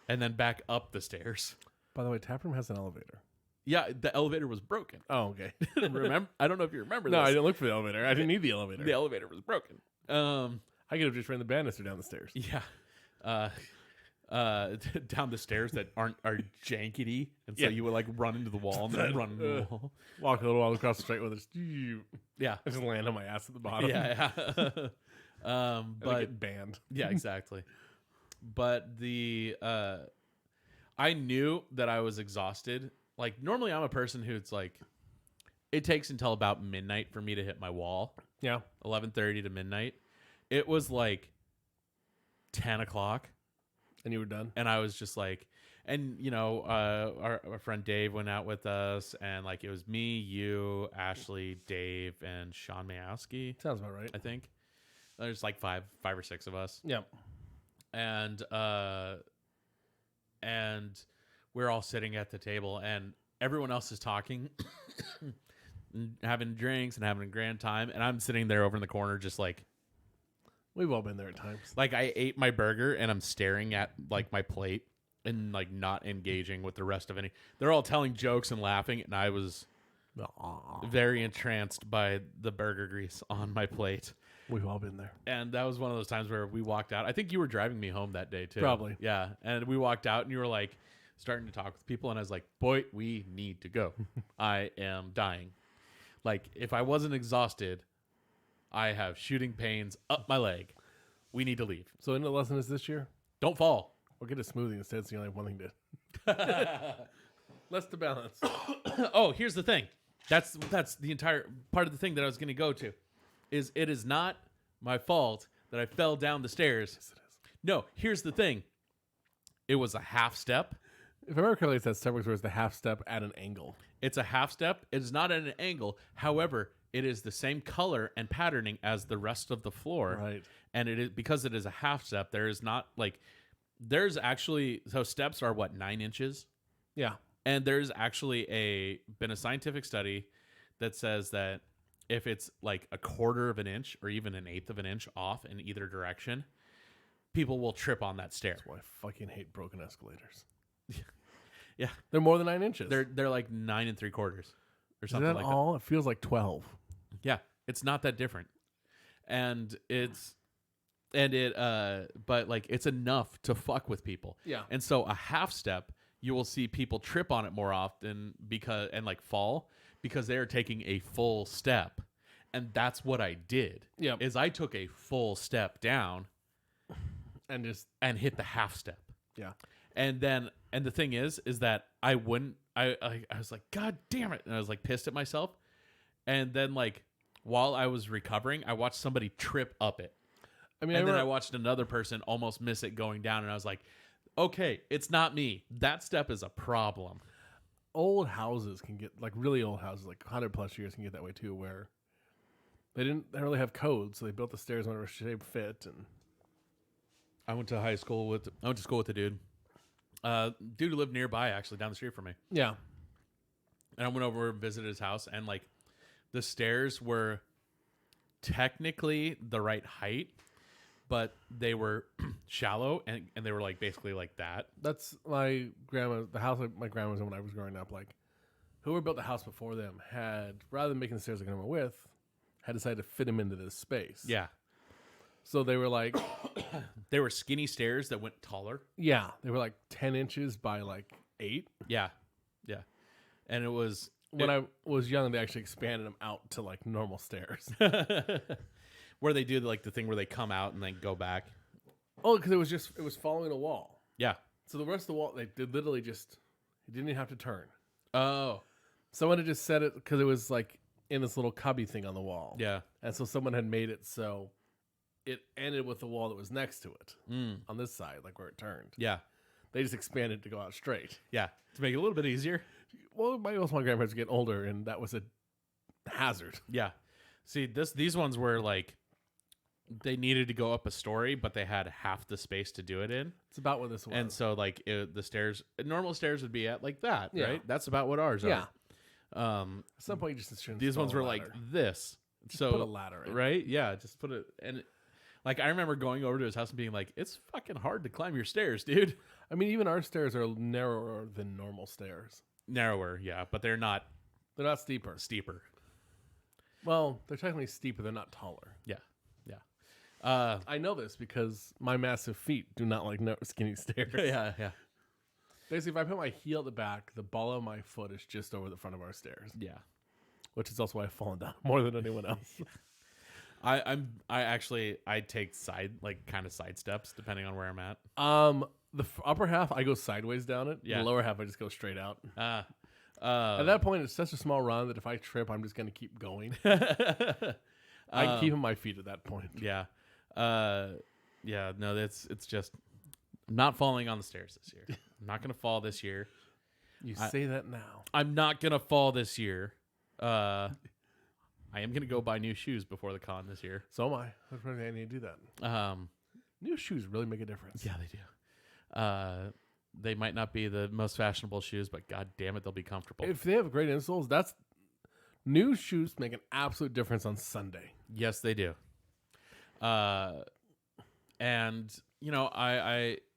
and then back up the stairs. By the way, Taproom has an elevator. Yeah, the elevator was broken. Oh, okay. Remember? I don't know if you remember No, this. I didn't look for the elevator. I didn't need the elevator. The elevator was broken. I could have just ran the banister down the stairs. Yeah. Down the stairs that are jankety. And so you would like run into the wall and then run into the wall. Walk a little while across the street with it. Yeah. I just land on my ass at the bottom. Yeah. But get banned. Yeah, exactly. But I knew that I was exhausted. Like normally I'm a person who's like, it takes until about midnight for me to hit my wall. Yeah. 11:30 to midnight. It was like 10 o'clock. And you were done? And I was just like, and you know, our friend Dave went out with us, and like it was me, you, Ashley, Dave, and Sean Mayowski. Sounds about right. I think there's like five or six of us. Yep. And we're all sitting at the table, and everyone else is talking, and having drinks and having a grand time, and I'm sitting there over in the corner, just like. We've all been there at times. Like I ate my burger and I'm staring at like my plate and like not engaging with the rest of any. They're all telling jokes and laughing, and I was very entranced by the burger grease on my plate. We've all been there. And that was one of those times where we walked out. I think you were driving me home that day too. Probably. Yeah. And we walked out and you were like starting to talk with people, and I was like, boy, we need to go. I am dying. Like if I wasn't exhausted, I have shooting pains up my leg. We need to leave. So the lesson is this year? Don't fall. Or get a smoothie instead, so you only have one thing to. Less to balance. Oh, here's the thing. That's the entire part of the thing that I was going to go to. Is it is not my fault that I fell down the stairs. Yes, it is. No, here's the thing. It was a half step. If I remember correctly, it's that step where it's the half step at an angle. It's a half step. It is not at an angle. However, it is the same color and patterning as the rest of the floor. Right. And it is because it is a half step. There is not like there's actually so steps are what 9 inches. Yeah. And there's actually been a scientific study that says that if it's like a quarter of an inch or even an eighth of an inch off in either direction, people will trip on that stair. That's why I fucking hate broken escalators. Yeah. They're more than 9 inches. They're like 9 3/4 or Is something that like all? It feels like 12. that. Yeah. It's not that different. And but like it's enough to fuck with people. Yeah. And so a half step, you will see people trip on it more often and like fall because they are taking a full step. And that's what I did. Yeah. Is I took a full step down And hit the half step. yeah. And the thing is that I was like, God damn it. And I was like pissed at myself. And then like while I was recovering, I watched somebody trip up it. I mean, And then I watched another person almost miss it going down, and I was like, okay, it's not me. That step is a problem. old houses can get, like really old houses, like 100+ years can get that way too, where they didn't really have codes, so they built the stairs whatever shape fit. And I went to school with a dude. Dude who lived nearby, actually, down the street from me. yeah, And I went over and visited his house, and like the stairs were technically the right height, but they were shallow, and they were like basically like that. that's my grandma. The house my grandma was in when I was growing up. Like, whoever built the house before them had, rather than making the stairs like a normal width, had decided to fit them into this space. Yeah. So they were like, They were skinny stairs that went taller. yeah, they were like 10 inches by like 8. Yeah. Yeah. And it was When I was young, they actually expanded them out to like normal stairs. where they do like the thing where they come out and then go back. Oh, because it was following a wall. Yeah. So the rest of the wall, they did literally just, it didn't even have to turn. Oh. Someone had just set it because it was like in this little cubby thing on the wall. Yeah. And so someone had made it so it ended with the wall that was next to it on this side, like where it turned. Yeah. They just expanded to go out straight. Yeah. To make it a little bit easier. Well, my grandparents were getting older, and that was a hazard. Yeah. See, these ones were like they needed to go up a story, but they had half the space to do it in. It's about what this was. And so like the stairs, normal stairs would be at like that, Yeah. right? That's about what ours yeah. are. At some point, you just shouldn't These ones install were a like ladder. this. So put a ladder in. Right? Yeah, just put it and like I remember going over to his house and being like, "It's fucking hard to climb your stairs, dude." I mean, even our stairs are narrower than normal stairs. Narrower, yeah, but they're not They're not steeper. steeper. Well, they're technically steeper. They're not taller. Yeah. Yeah. I know this because my massive feet do not like skinny stairs. Yeah, yeah. Basically, if I put my heel at the back, the ball of my foot is just over the front of our stairs, Yeah. which is also why I've fallen down more than anyone else. I take kind of side steps depending on where I'm at. The upper half, I go sideways down it. Yeah. The lower half, I just go straight out. At At that point, it's such a small run that if I trip, I'm just going to keep going. I keep my feet at that point. Yeah. Yeah, no, it's just I'm not falling on the stairs this year. I'm not going to fall this year. You say that now. I'm not going to fall this year. I am going to go buy new shoes before the con this year. So am I. I need to do that. New shoes really make a difference. Yeah, they do. They might not be the most fashionable shoes, but god damn it, they'll be comfortable. If they have great insoles, new shoes make an absolute difference on Sunday. Yes, they do. And you know,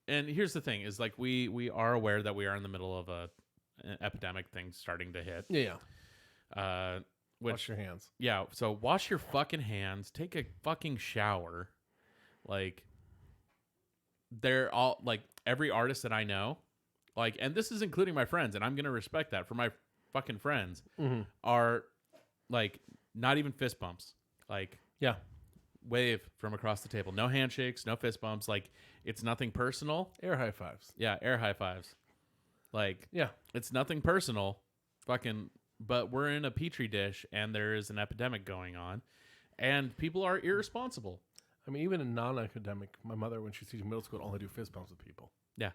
and here's the thing: is like we are aware that we are in the middle of an epidemic thing starting to hit. Yeah. Which Wash your hands. yeah, so wash your fucking hands. Take a fucking shower. Like they're all like every artist that I know, like, and this is including my friends, and I'm gonna respect that for my fucking friends are like not even fist bumps. Like Yeah. wave from across the table. No handshakes, no fist bumps. Like it's nothing personal. Air high fives. Yeah, air high fives. Like Yeah. it's nothing personal. Fucking but we're in a petri dish and there is an epidemic going on and people are irresponsible. I mean, even in non-academic, my mother, when she was teaching middle school, would only do fist bumps with people. Yeah.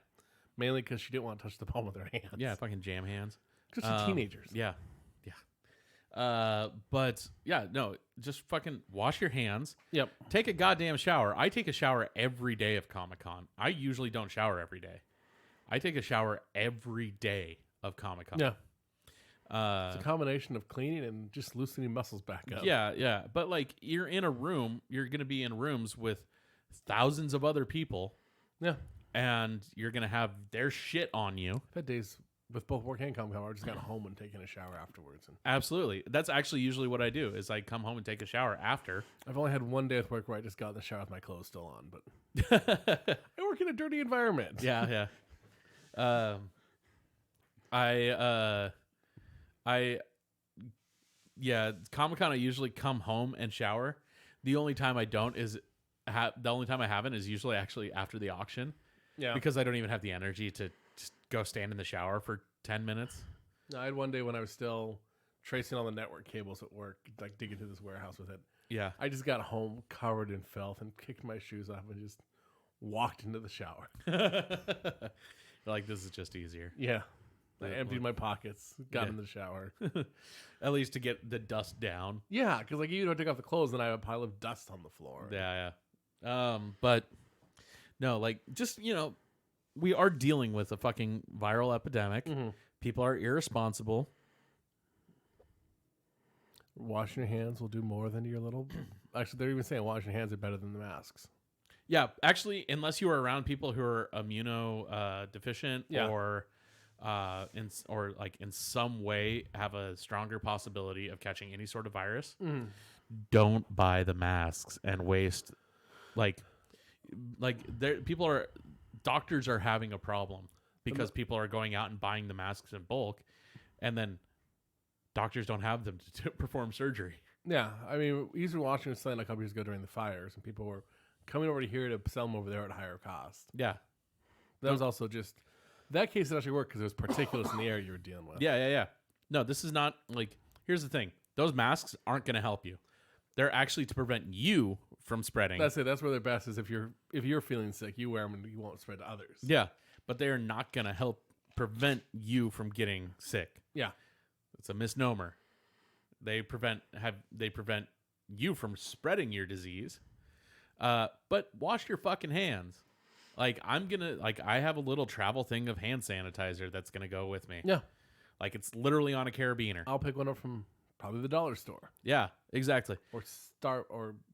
Mainly because she didn't want to touch the palm with her hands. Yeah, fucking jam hands. Because teenagers. Yeah. Yeah. But yeah, no, just fucking wash your hands. Yep. Take a goddamn shower. I take a shower every day of Comic-Con. I usually don't shower every day. I take a shower every day of Comic-Con. Yeah. It's a combination of cleaning and just loosening muscles back up. Yeah, yeah. But like you're in a room, you're going to be in rooms with thousands of other people Yeah. and you're going to have their shit on you. I've had days with both work and Comic-Con where I just got home and taken a shower afterwards. And Absolutely. That's actually usually what I do is I come home and take a shower after. I've only had one day with work where I just got in the shower with my clothes still on, but I work in a dirty environment. Yeah, yeah. Comic-Con I usually come home and shower. The only time I don't is the only time I haven't is usually actually after the auction. Yeah. Because I don't even have the energy to just go stand in the shower for 10 minutes. I had one day when I was still tracing all the network cables at work, like digging through this warehouse with it. Yeah. I just got home covered in filth and kicked my shoes off and just walked into the shower. Like, this is just easier. Yeah. I Yeah, emptied my pockets, got Yeah. in the shower. At least to get the dust down. Yeah, because like you don't take off the clothes, and I have a pile of dust on the floor. Yeah. But no, like, just, we are dealing with a fucking viral epidemic. Mhm. People are irresponsible. Washing your hands will do more than your little. Actually, they're even saying washing your hands are better than the masks. Yeah, actually, unless you are around people who are deficient Yeah. or in some way have a stronger possibility of catching any sort of virus, don't buy the masks and waste doctors are having a problem because people are going out and buying the masks in bulk, and then doctors don't have them to perform surgery. Yeah, I mean, we used to be watching this thing a couple years ago during the fires, and people were coming over to here to sell them over there at a higher cost. Yeah. That was also just that case that actually worked because it was particulates in the air you were dealing with. Yeah. No, this is not like. Here's the thing: those masks aren't going to help you. They're actually to prevent you from spreading. That's it. That's where they're best. Is if you're feeling sick, you wear them and you won't spread to others. Yeah, but they are not going to help prevent you from getting sick. Yeah. It's a misnomer. They prevent you from spreading your disease. But wash your fucking hands. I have a little travel thing of hand sanitizer that's gonna go with me. Yeah. Like, it's literally on a carabiner. I'll pick one up from probably the dollar store Yeah, exactly. or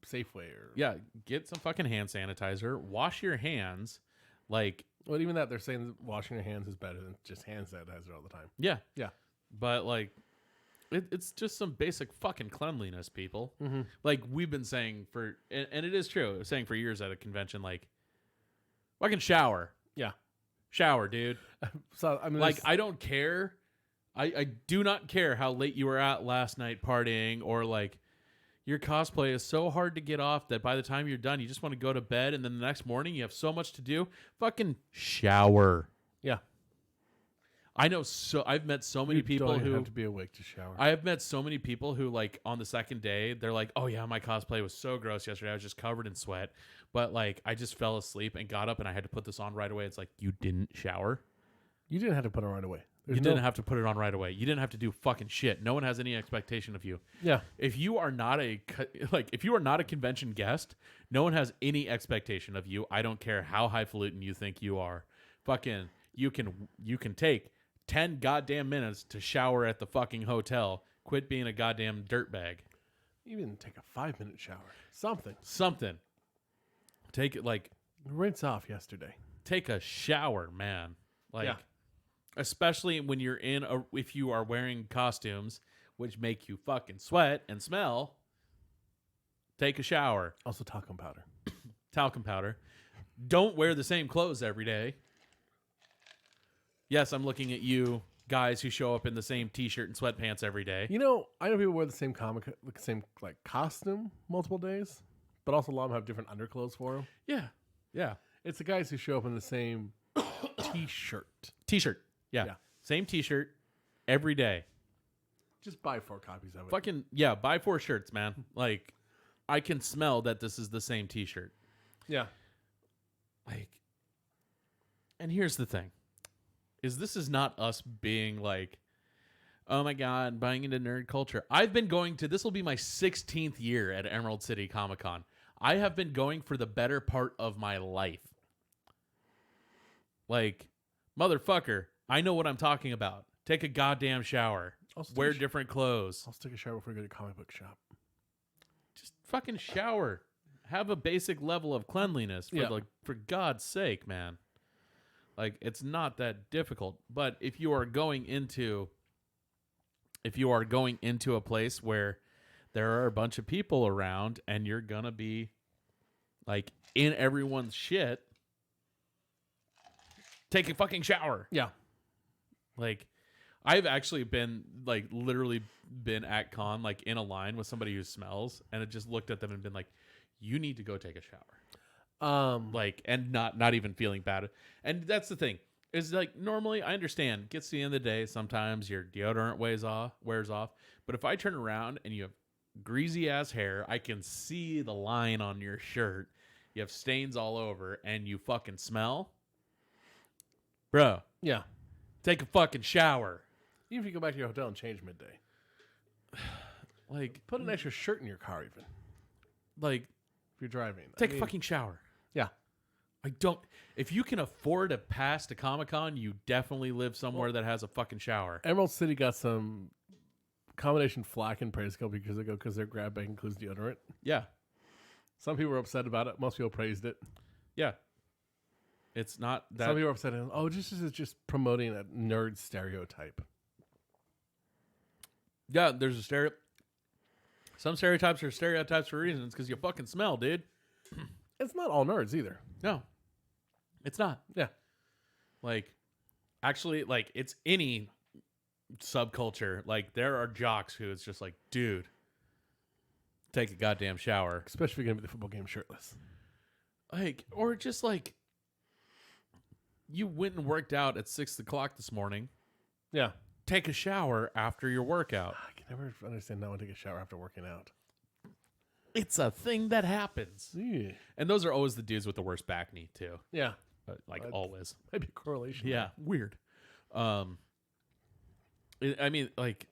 Safeway or Yeah, get some fucking hand sanitizer. Wash your hands. Like, well, even that they're saying that washing your hands is better than just hand sanitizer all the time. yeah, Yeah. but like, it's just some basic fucking cleanliness, people. Mm-hmm. Like, we've been saying and it is true, saying for years at a convention, like, fucking shower. Yeah. Shower, dude. So I mean, Like, I don't care. I do not care how late you were at last night partying, or like, your cosplay is so hard to get off that by the time you're done, you just want to go to bed, and then the next morning you have so much to do. Fucking shower. yeah. I've met so many people don't who have to be awake to shower. I have met so many people who, like, on the second day, they're like, oh yeah, my cosplay was so gross yesterday. I was just covered in sweat. But like, I just fell asleep and got up and I had to put this on right away. It's like, you didn't shower? You didn't have to put it right away. You didn't have to put it on right away. You didn't have to do fucking shit. No one has any expectation of you. Yeah. If you are not a convention guest, no one has any expectation of you. I don't care how highfalutin you think you are. Fucking, you can take 10 goddamn minutes to shower at the fucking hotel. Quit being a goddamn dirtbag. Even take a 5-minute shower. Something. Take it, like, Rinse off yesterday. take a shower, man. Like, Yeah. especially when you're if you are wearing costumes which make you fucking sweat and smell, take a shower. Also talcum powder. Talcum powder. Don't wear the same clothes every day. Yes, I'm looking at you guys who show up in the same t-shirt and sweatpants every day. You know, I know people wear the same costume multiple days, but also a lot of them have different underclothes for them. Yeah. It's the guys who show up in the same t-shirt. T-shirt. Yeah. Same t-shirt every day. Just buy 4 copies of it. Fucking, yeah, buy 4 shirts, man. Like, I can smell that this is the same t-shirt. Yeah. Like, and here's the thing. This is not us being like, oh my God, buying into nerd culture. I've been this will be my 16th year at Emerald City Comicon. I have been going for the better part of my life. Like, motherfucker, I know what I'm talking about. Take a goddamn shower. Wear different clothes. I'll take a shower before I go to comic book shop. Just fucking shower. Have a basic level of cleanliness for God's sake, man. Like, it's not that difficult. But if you are going into a place where there are a bunch of people around and you're gonna be like in everyone's shit, take a fucking shower. Yeah. Like, I've actually been literally been at con, like, in a line with somebody who smells, and it just looked at them and been like, you need to go take a shower. And not even feeling bad. And that's the thing. is like normally I understand gets to the end of the day. Sometimes your deodorant wears off. But if I turn around and you have greasy ass hair, I can see the line on your shirt. You have stains all over and you fucking smell. Bro, Yeah. take a fucking shower. Even if you go back to your hotel and change midday. Like, Put an extra shirt in your car even. like, If you're driving. take a fucking shower. Yeah. If you can afford a pass to Comic-Con, you definitely live somewhere that has a fucking shower. Emerald City got some combination flack and praise a couple years ago because their grab bag includes deodorant. Yeah. Some people were upset about it. Most people praised it. Yeah. It's not that. Some people were upset. This is just promoting a nerd stereotype. Yeah, there's a some stereotypes are stereotypes for reasons because you fucking smell, dude. It's not all nerds either. No, it's not. Yeah. Like, actually, like, it's any subculture. Like, there are jocks who it's just like, dude, take a goddamn shower. Especially if you're going to be the football game shirtless. Like, or just like, you went and worked out at 6 o'clock this morning. Yeah. Take a shower after your workout. I can never understand not wanting to take a shower after working out. It's a thing that happens. Yeah. And those are always the dudes with the worst back knee, too. Yeah. Like, always. Maybe a correlation. Yeah, weird. I mean, like,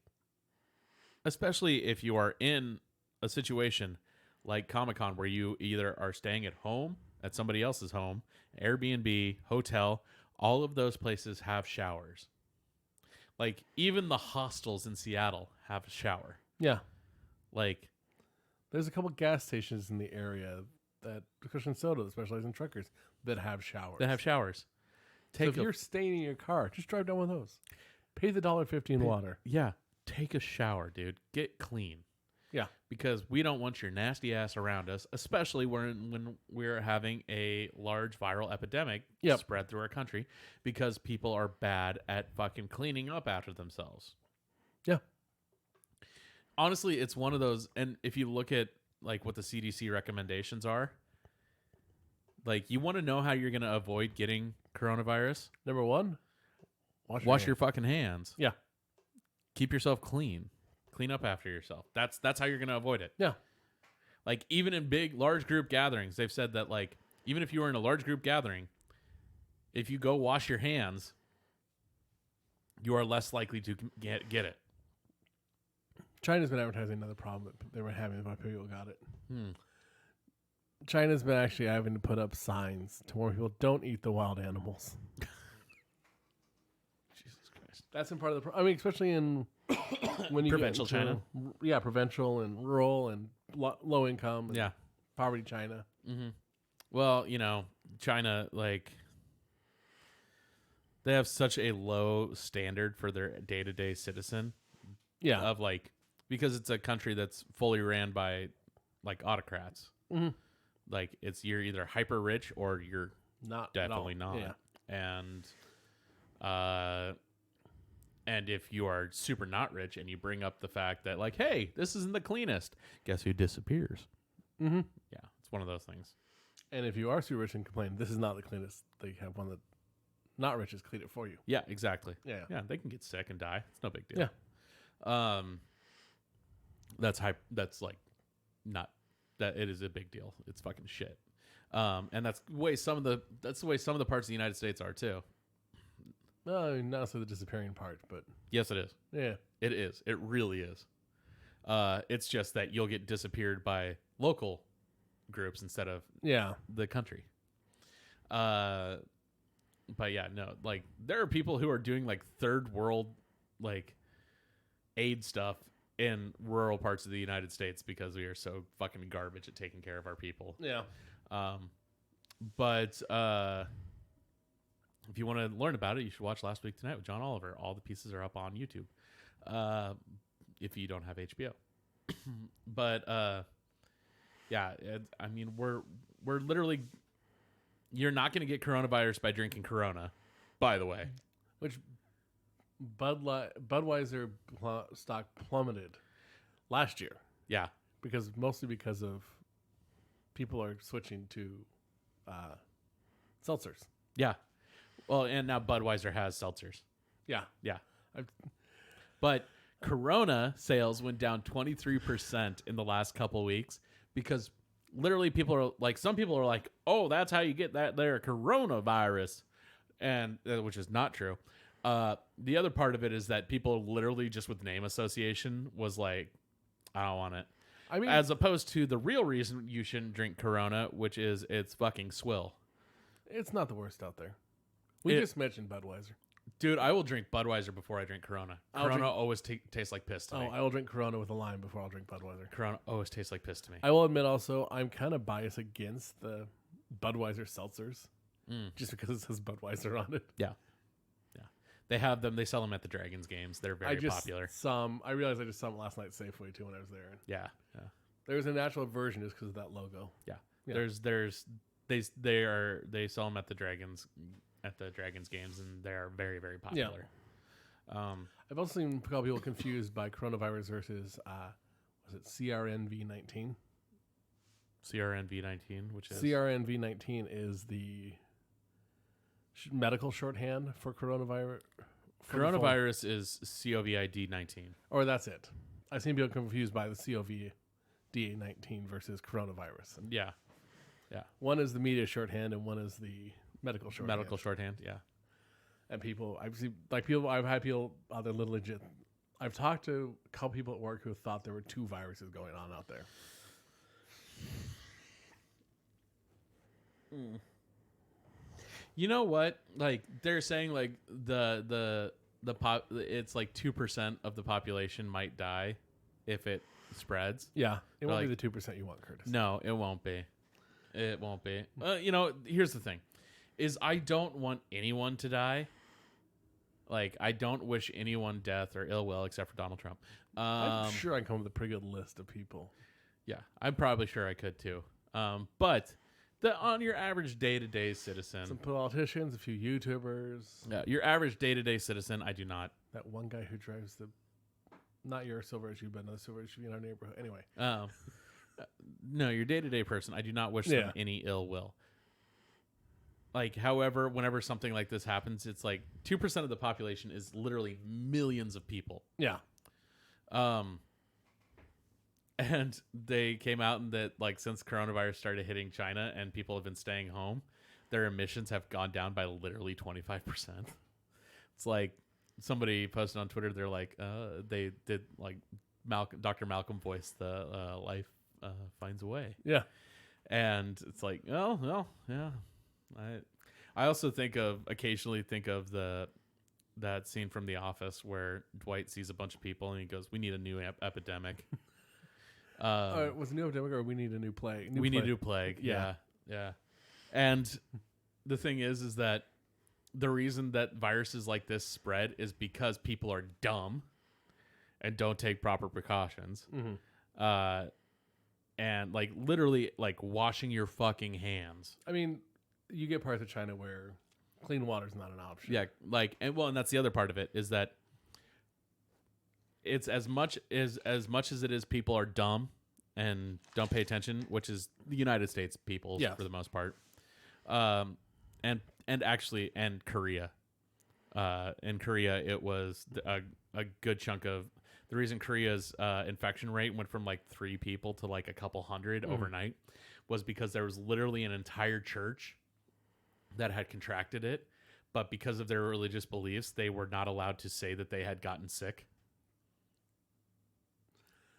especially if you are in a situation like Comic-Con where you either are staying at home, at somebody else's home, Airbnb, hotel, all of those places have showers. Like, even the hostels in Seattle have a shower. Yeah. Like, there's a couple gas stations in the area that Cushion Soda that specialize in truckers that have showers. So if you're staying in your car, just drive down one of those. Pay the $1.50 in water. Yeah, take a shower, dude. Get clean. Yeah. Because we don't want your nasty ass around us, especially when we're having a large viral epidemic spread through our country because people are bad at fucking cleaning up after themselves. Yeah. Honestly, it's one of those, and if you look at like what the CDC recommendations are, like, you want to know how you're going to avoid getting coronavirus? Number one, wash your fucking hands. Yeah. Keep yourself clean. Clean up after yourself. That's how you're going to avoid it. Yeah. Like, even in large group gatherings, they've said that, like, even if you are in a large group gathering, if you go wash your hands, you are less likely to get it. China's been advertising another problem that they were having why people got it. China's been actually having to put up signs to warn people don't eat the wild animals. Jesus Christ. That's in part of the I mean, especially in when you Provincial get into, China. Yeah, provincial and rural and low income. And poverty China. Mm-hmm. Well, China, like, they have such a low standard for their day-to-day citizen. Yeah. Of, like, because it's a country that's fully ran by, like, autocrats. Mm-hmm. Like, you're either hyper rich or you're definitely not. Yeah. And if you are super not rich and you bring up the fact that, like, hey, this isn't the cleanest, guess who disappears? Mm-hmm. Yeah, it's one of those things. And if you are super rich and complain, this is not the cleanest, they have one that not rich is clean it for you. Yeah, exactly. Yeah. Yeah, they can get sick and die. It's no big deal. Yeah. That's like not that it is a big deal. It's fucking shit. And that's the way some of the parts of the United States are too. No, not necessarily the disappearing part, but Yes, it is. yeah. It is. It really is. It's just that you'll get disappeared by local groups instead of the country. But yeah, no, like, there are people who are doing, like, third world, like, aid stuff in rural parts of the United States because we are so fucking garbage at taking care of our people. Yeah. But if you want to learn about it, you should watch Last Week Tonight with John Oliver. All the pieces are up on YouTube. If you don't have HBO. But yeah, I mean, we're literally, you're not going to get coronavirus by drinking Corona, by the way. Which Budweiser stock plummeted last year. Yeah. Mostly because of people are switching to seltzers. Yeah. Well, and now Budweiser has seltzers. Yeah. Yeah. I've- But Corona sales went down 23% in the last couple of weeks because literally people are like, some people are like, oh, that's how you get that there coronavirus. And which is not true. The other part of it is that people literally just with name association was like, I don't want it. I mean, As opposed to the real reason you shouldn't drink Corona, which is it's fucking swill. it's not the worst out there. We just mentioned Budweiser. Dude, I will drink Budweiser before I drink Corona. Corona always tastes like piss to me. I will drink Corona with a lime before I'll drink Budweiser. Corona always tastes like piss to me. I will admit also, I'm kind of biased against the Budweiser seltzers. Just because it says Budweiser on it. Yeah. They have them. They sell them at the Dragons games. They're very popular. I realized I just saw them last night at Safeway too when I was there. Yeah. There's a natural version just because of that logo. Yeah. Yeah. They sell them at the Dragons games, and they are very, very popular. I've also seen a couple people confused by coronavirus versus was it CRNV-19? CRNV-19, which is CRNV-19 is the medical shorthand for coronavirus. coronavirus is COVID-19. Or that's it. I've seen people confused by the COVID-19 versus coronavirus. And Yeah. one is the media shorthand and one is the medical shorthand. Medical shorthand. Yeah. And people, I've had people they're little legit. I've talked to a couple people at work who thought there were two viruses going on out there. You know what? Like they're saying, like it's like 2% of the population might die if it spreads. Yeah, it won't Like- be the 2% you want, Curtis. No, it won't be. It won't be. Here's the thing: is I don't want anyone to die. Like I don't wish anyone death or ill will, except for Donald Trump. I'm sure I can come up with a pretty good list of people. Yeah, I'm probably sure I could too. But on your average day-to-day citizen, Some politicians, a few YouTubers. your average day-to-day citizen, I do not. That one guy who drives not your silver issue, but another silver issue in our neighborhood. Anyway, No, your day-to-day person, I do not wish Yeah. them any ill will. Like, however, whenever something like this happens, it's like 2% of the population is literally millions of people. yeah, And they came out and that like since coronavirus started hitting China and people have been staying home, their emissions have gone down by literally 25%. It's like somebody posted on Twitter, they're like, they did like Dr. Malcolm voiced the life finds a way. yeah. And it's like, oh, well, yeah. I also occasionally think of that scene from The Office where Dwight sees a bunch of people and he goes, we need a new epidemic. Was it new epidemic or we need a new plague? We need a new plague. Yeah. And the thing is that the reason that viruses like this spread is because people are dumb and don't take proper precautions. Mm-hmm. And like literally like washing your fucking hands. I mean, you get parts of China where clean water is not an option. Yeah, like and that's the other part of it is that it's as much as it is people are dumb and don't pay attention, which is the United States people Yes. for the most part. And Korea. In Korea, it was a good chunk of the reason Korea's infection rate went from like 3 people to like a couple hundred overnight was because there was literally an entire church that had contracted it, but because of their religious beliefs, they were not allowed to say that they had gotten sick.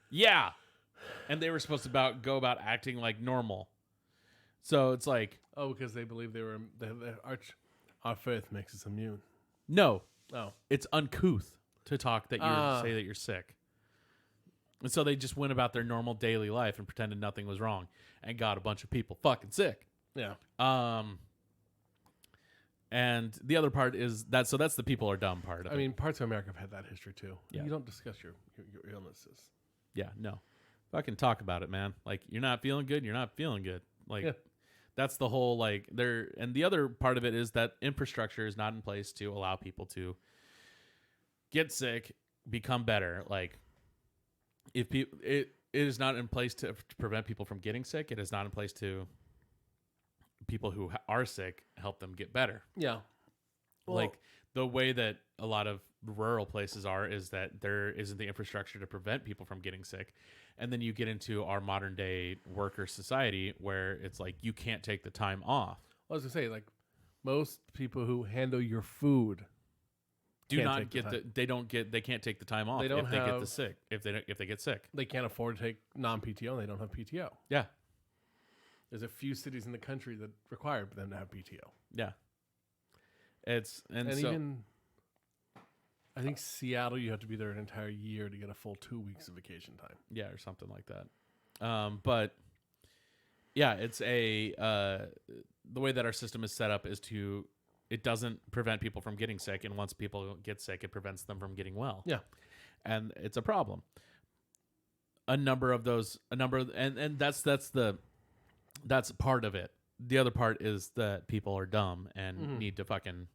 Yeah. And they were supposed to go about acting like normal. So it's like, Oh, because they believe our faith makes us immune. no, Oh, it's uncouth to talk that say that you're sick. And so they just went about their normal daily life and pretended nothing was wrong and got a bunch of people fucking sick. yeah. And the other part is that, so that's the people are dumb part of I it. mean, parts of America have had that history too. Yeah. You don't discuss your illnesses. Yeah, no. Fucking talk about it, man. Like, you're not feeling good, you're not feeling good. Like, Yeah. that's the whole, like, and the other part of it is that infrastructure is not in place to allow people to get sick, become better. Like, if people, it is not in place to prevent people from getting sick. It is not in place to people who are sick, help them get better. Yeah. Like the way that a lot of rural places are is that there isn't the infrastructure to prevent people from getting sick. And then you get into our modern day worker society where it's like you can't take the time off. I was gonna say, like, most people who handle your food Do can't not take the get they can't take the time off They don't if they get have- the sick if they get sick. They can't afford to take non-PTO, and they don't have PTO. Yeah. There's a few cities in the country that require them to have PTO. Yeah. It's and so Even I think Seattle, you have to be there an entire year to get a full 2 weeks of vacation time. yeah, or something like that. But yeah, it's the way that our system is set up is it doesn't prevent people from getting sick, and once people get sick, it prevents them from getting well. Yeah. And it's a problem. And that's part of it. The other part is that people are dumb and need to fucking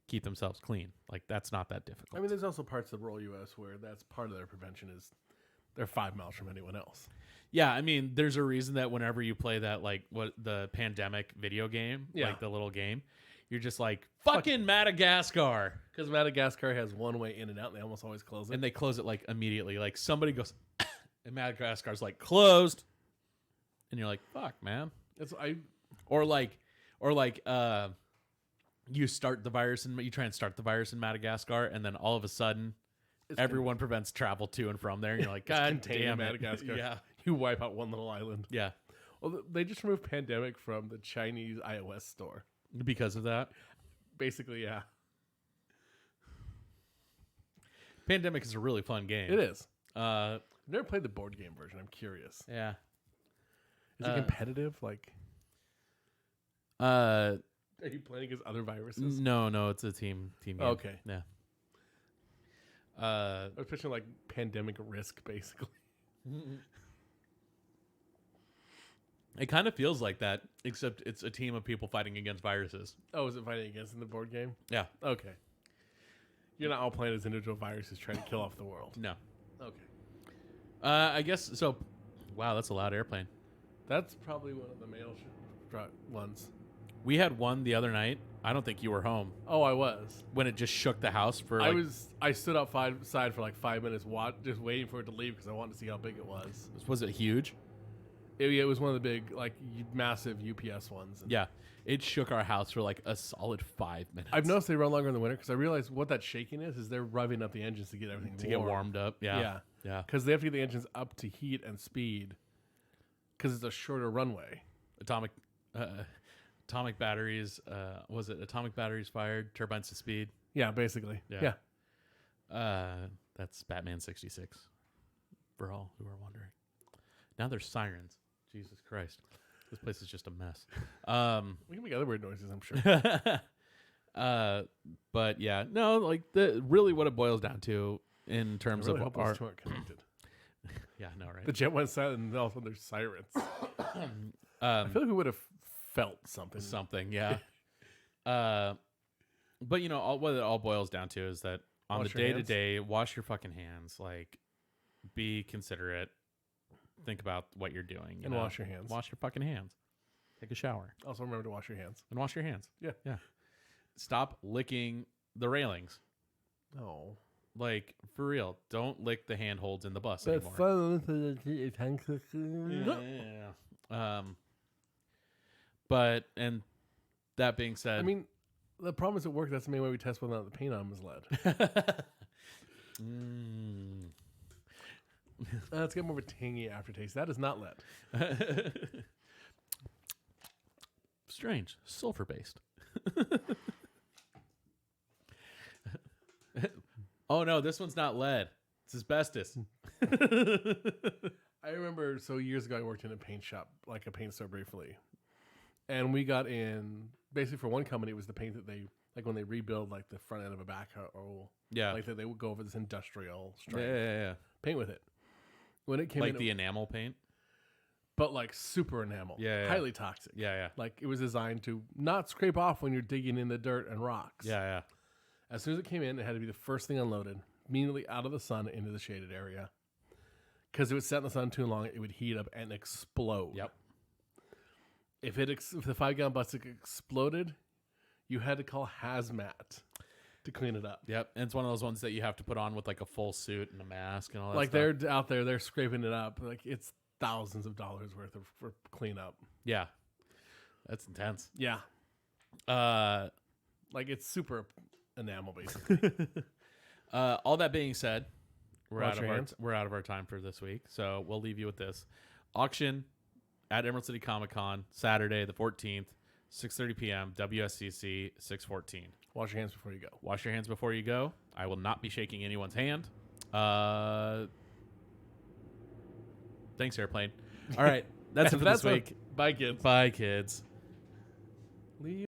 keep themselves clean. Like, that's not that difficult. I mean, there's also parts of the rural U.S. where that's part of their prevention is they're 5 miles from anyone else. Yeah, I mean, there's a reason that whenever you play that, like, what the pandemic video game, Yeah. like the little game, you're just like, fucking Madagascar. Because Madagascar has one way in and out, and they almost always close it. And they close it, like, immediately. Like, somebody goes, and Madagascar's like, closed. And you're like, fuck, man. Or you start the virus and you try and start the virus in Madagascar, and then all of a sudden, everyone prevents travel to and from there. And you're like, God damn it. Madagascar. Yeah. You wipe out one little island. Yeah. Well, they just removed Pandemic from the Chinese iOS store. Because of that. Basically, yeah. Pandemic is a really fun game. It is. I've I've never played the board game version. I'm curious. Yeah. Is it competitive? Like, Are you playing against other viruses? no, it's a team game. Okay. Yeah. I was picturing like Pandemic Risk, basically. It kind of feels like that, except it's a team of people fighting against viruses. Oh, is it fighting against in the board game? Yeah. Okay. You're not all playing as individual viruses trying to kill off the world. No. Okay. I guess so. Wow, that's a loud airplane. That's probably one of the male ones. We had one the other night. I don't think you were home Oh, I was. when it just shook the house for. Like, I stood outside for like 5 minutes, just waiting for it to leave because I wanted to see how big it was. Was it huge? It was one of the big, like, massive UPS ones. And Yeah, it shook our house for like a solid 5 minutes. I've noticed they run longer in the winter because I realized what that shaking is they're revving up the engines to get everything get warmed up. Yeah, yeah. Because they have to get the engines up to heat and speed because it's a shorter runway. Atomic batteries. Was it atomic batteries fired? Turbines to speed. Yeah, basically. Yeah. That's Batman 66. For all who are wondering. Now there's sirens. Jesus Christ. This place is just a mess. We can make other weird noises, I'm sure. But yeah, no, like really what it boils down to in terms I really of hope our those two aren't connected. yeah, no, right. The jet went silent and all of a sudden there's sirens. I feel like we would have felt something. Something, yeah. But you know, what it all boils down to is that on Wash the your day to day, wash your fucking hands. Like, be considerate. Think about what you're doing. And wash your hands. Wash your fucking hands. Take a shower. Also remember to wash your hands. And wash your hands. Yeah. Yeah. Stop licking the railings. No. Like, for real. Don't lick the handholds in the bus anymore. Yeah. But, and that being said. I mean, the problem is at work, that's the main way we test whether or not the paint on them is lead. Let's get more of a tangy aftertaste. That is not lead. Strange. Sulfur based. Oh no, this one's not lead. It's asbestos. I remember years ago I worked in a paint shop, like a paint store briefly. And we got in, basically for one company, it was the paint that they, like when they rebuild like the front end of a backhoe. Yeah. Like that they would go over this industrial strength Yeah. paint with it. When it came Like in, the enamel paint. but like super enamel. Yeah. Highly toxic. Yeah. Like it was designed to not scrape off when you're digging in the dirt and rocks. Yeah. As soon as it came in, it had to be the first thing unloaded, immediately out of the sun into the shaded area. Because if it would set in the sun too long, it would heat up and explode. Yep. If the 5-gallon bucket exploded, you had to call hazmat. to clean it up. Yep, and it's one of those ones that you have to put on with like a full suit and a mask and all that. Like stuff. they're out there, they're scraping it up. Like it's thousands of dollars worth of for cleanup. Yeah, that's intense. Yeah, like it's super enamel basically. All that being said, we're Wash out your of hands. we're out of our time for this week, so we'll leave you with this auction at Emerald City Comicon, Saturday the 14th, 6:30 p.m. WSCC 614. Wash your hands before you go. Wash your hands before you go. I will not be shaking anyone's hand. Thanks, Airplane. All right, that's it for this That's week. Bye, kids. Bye, kids. Leave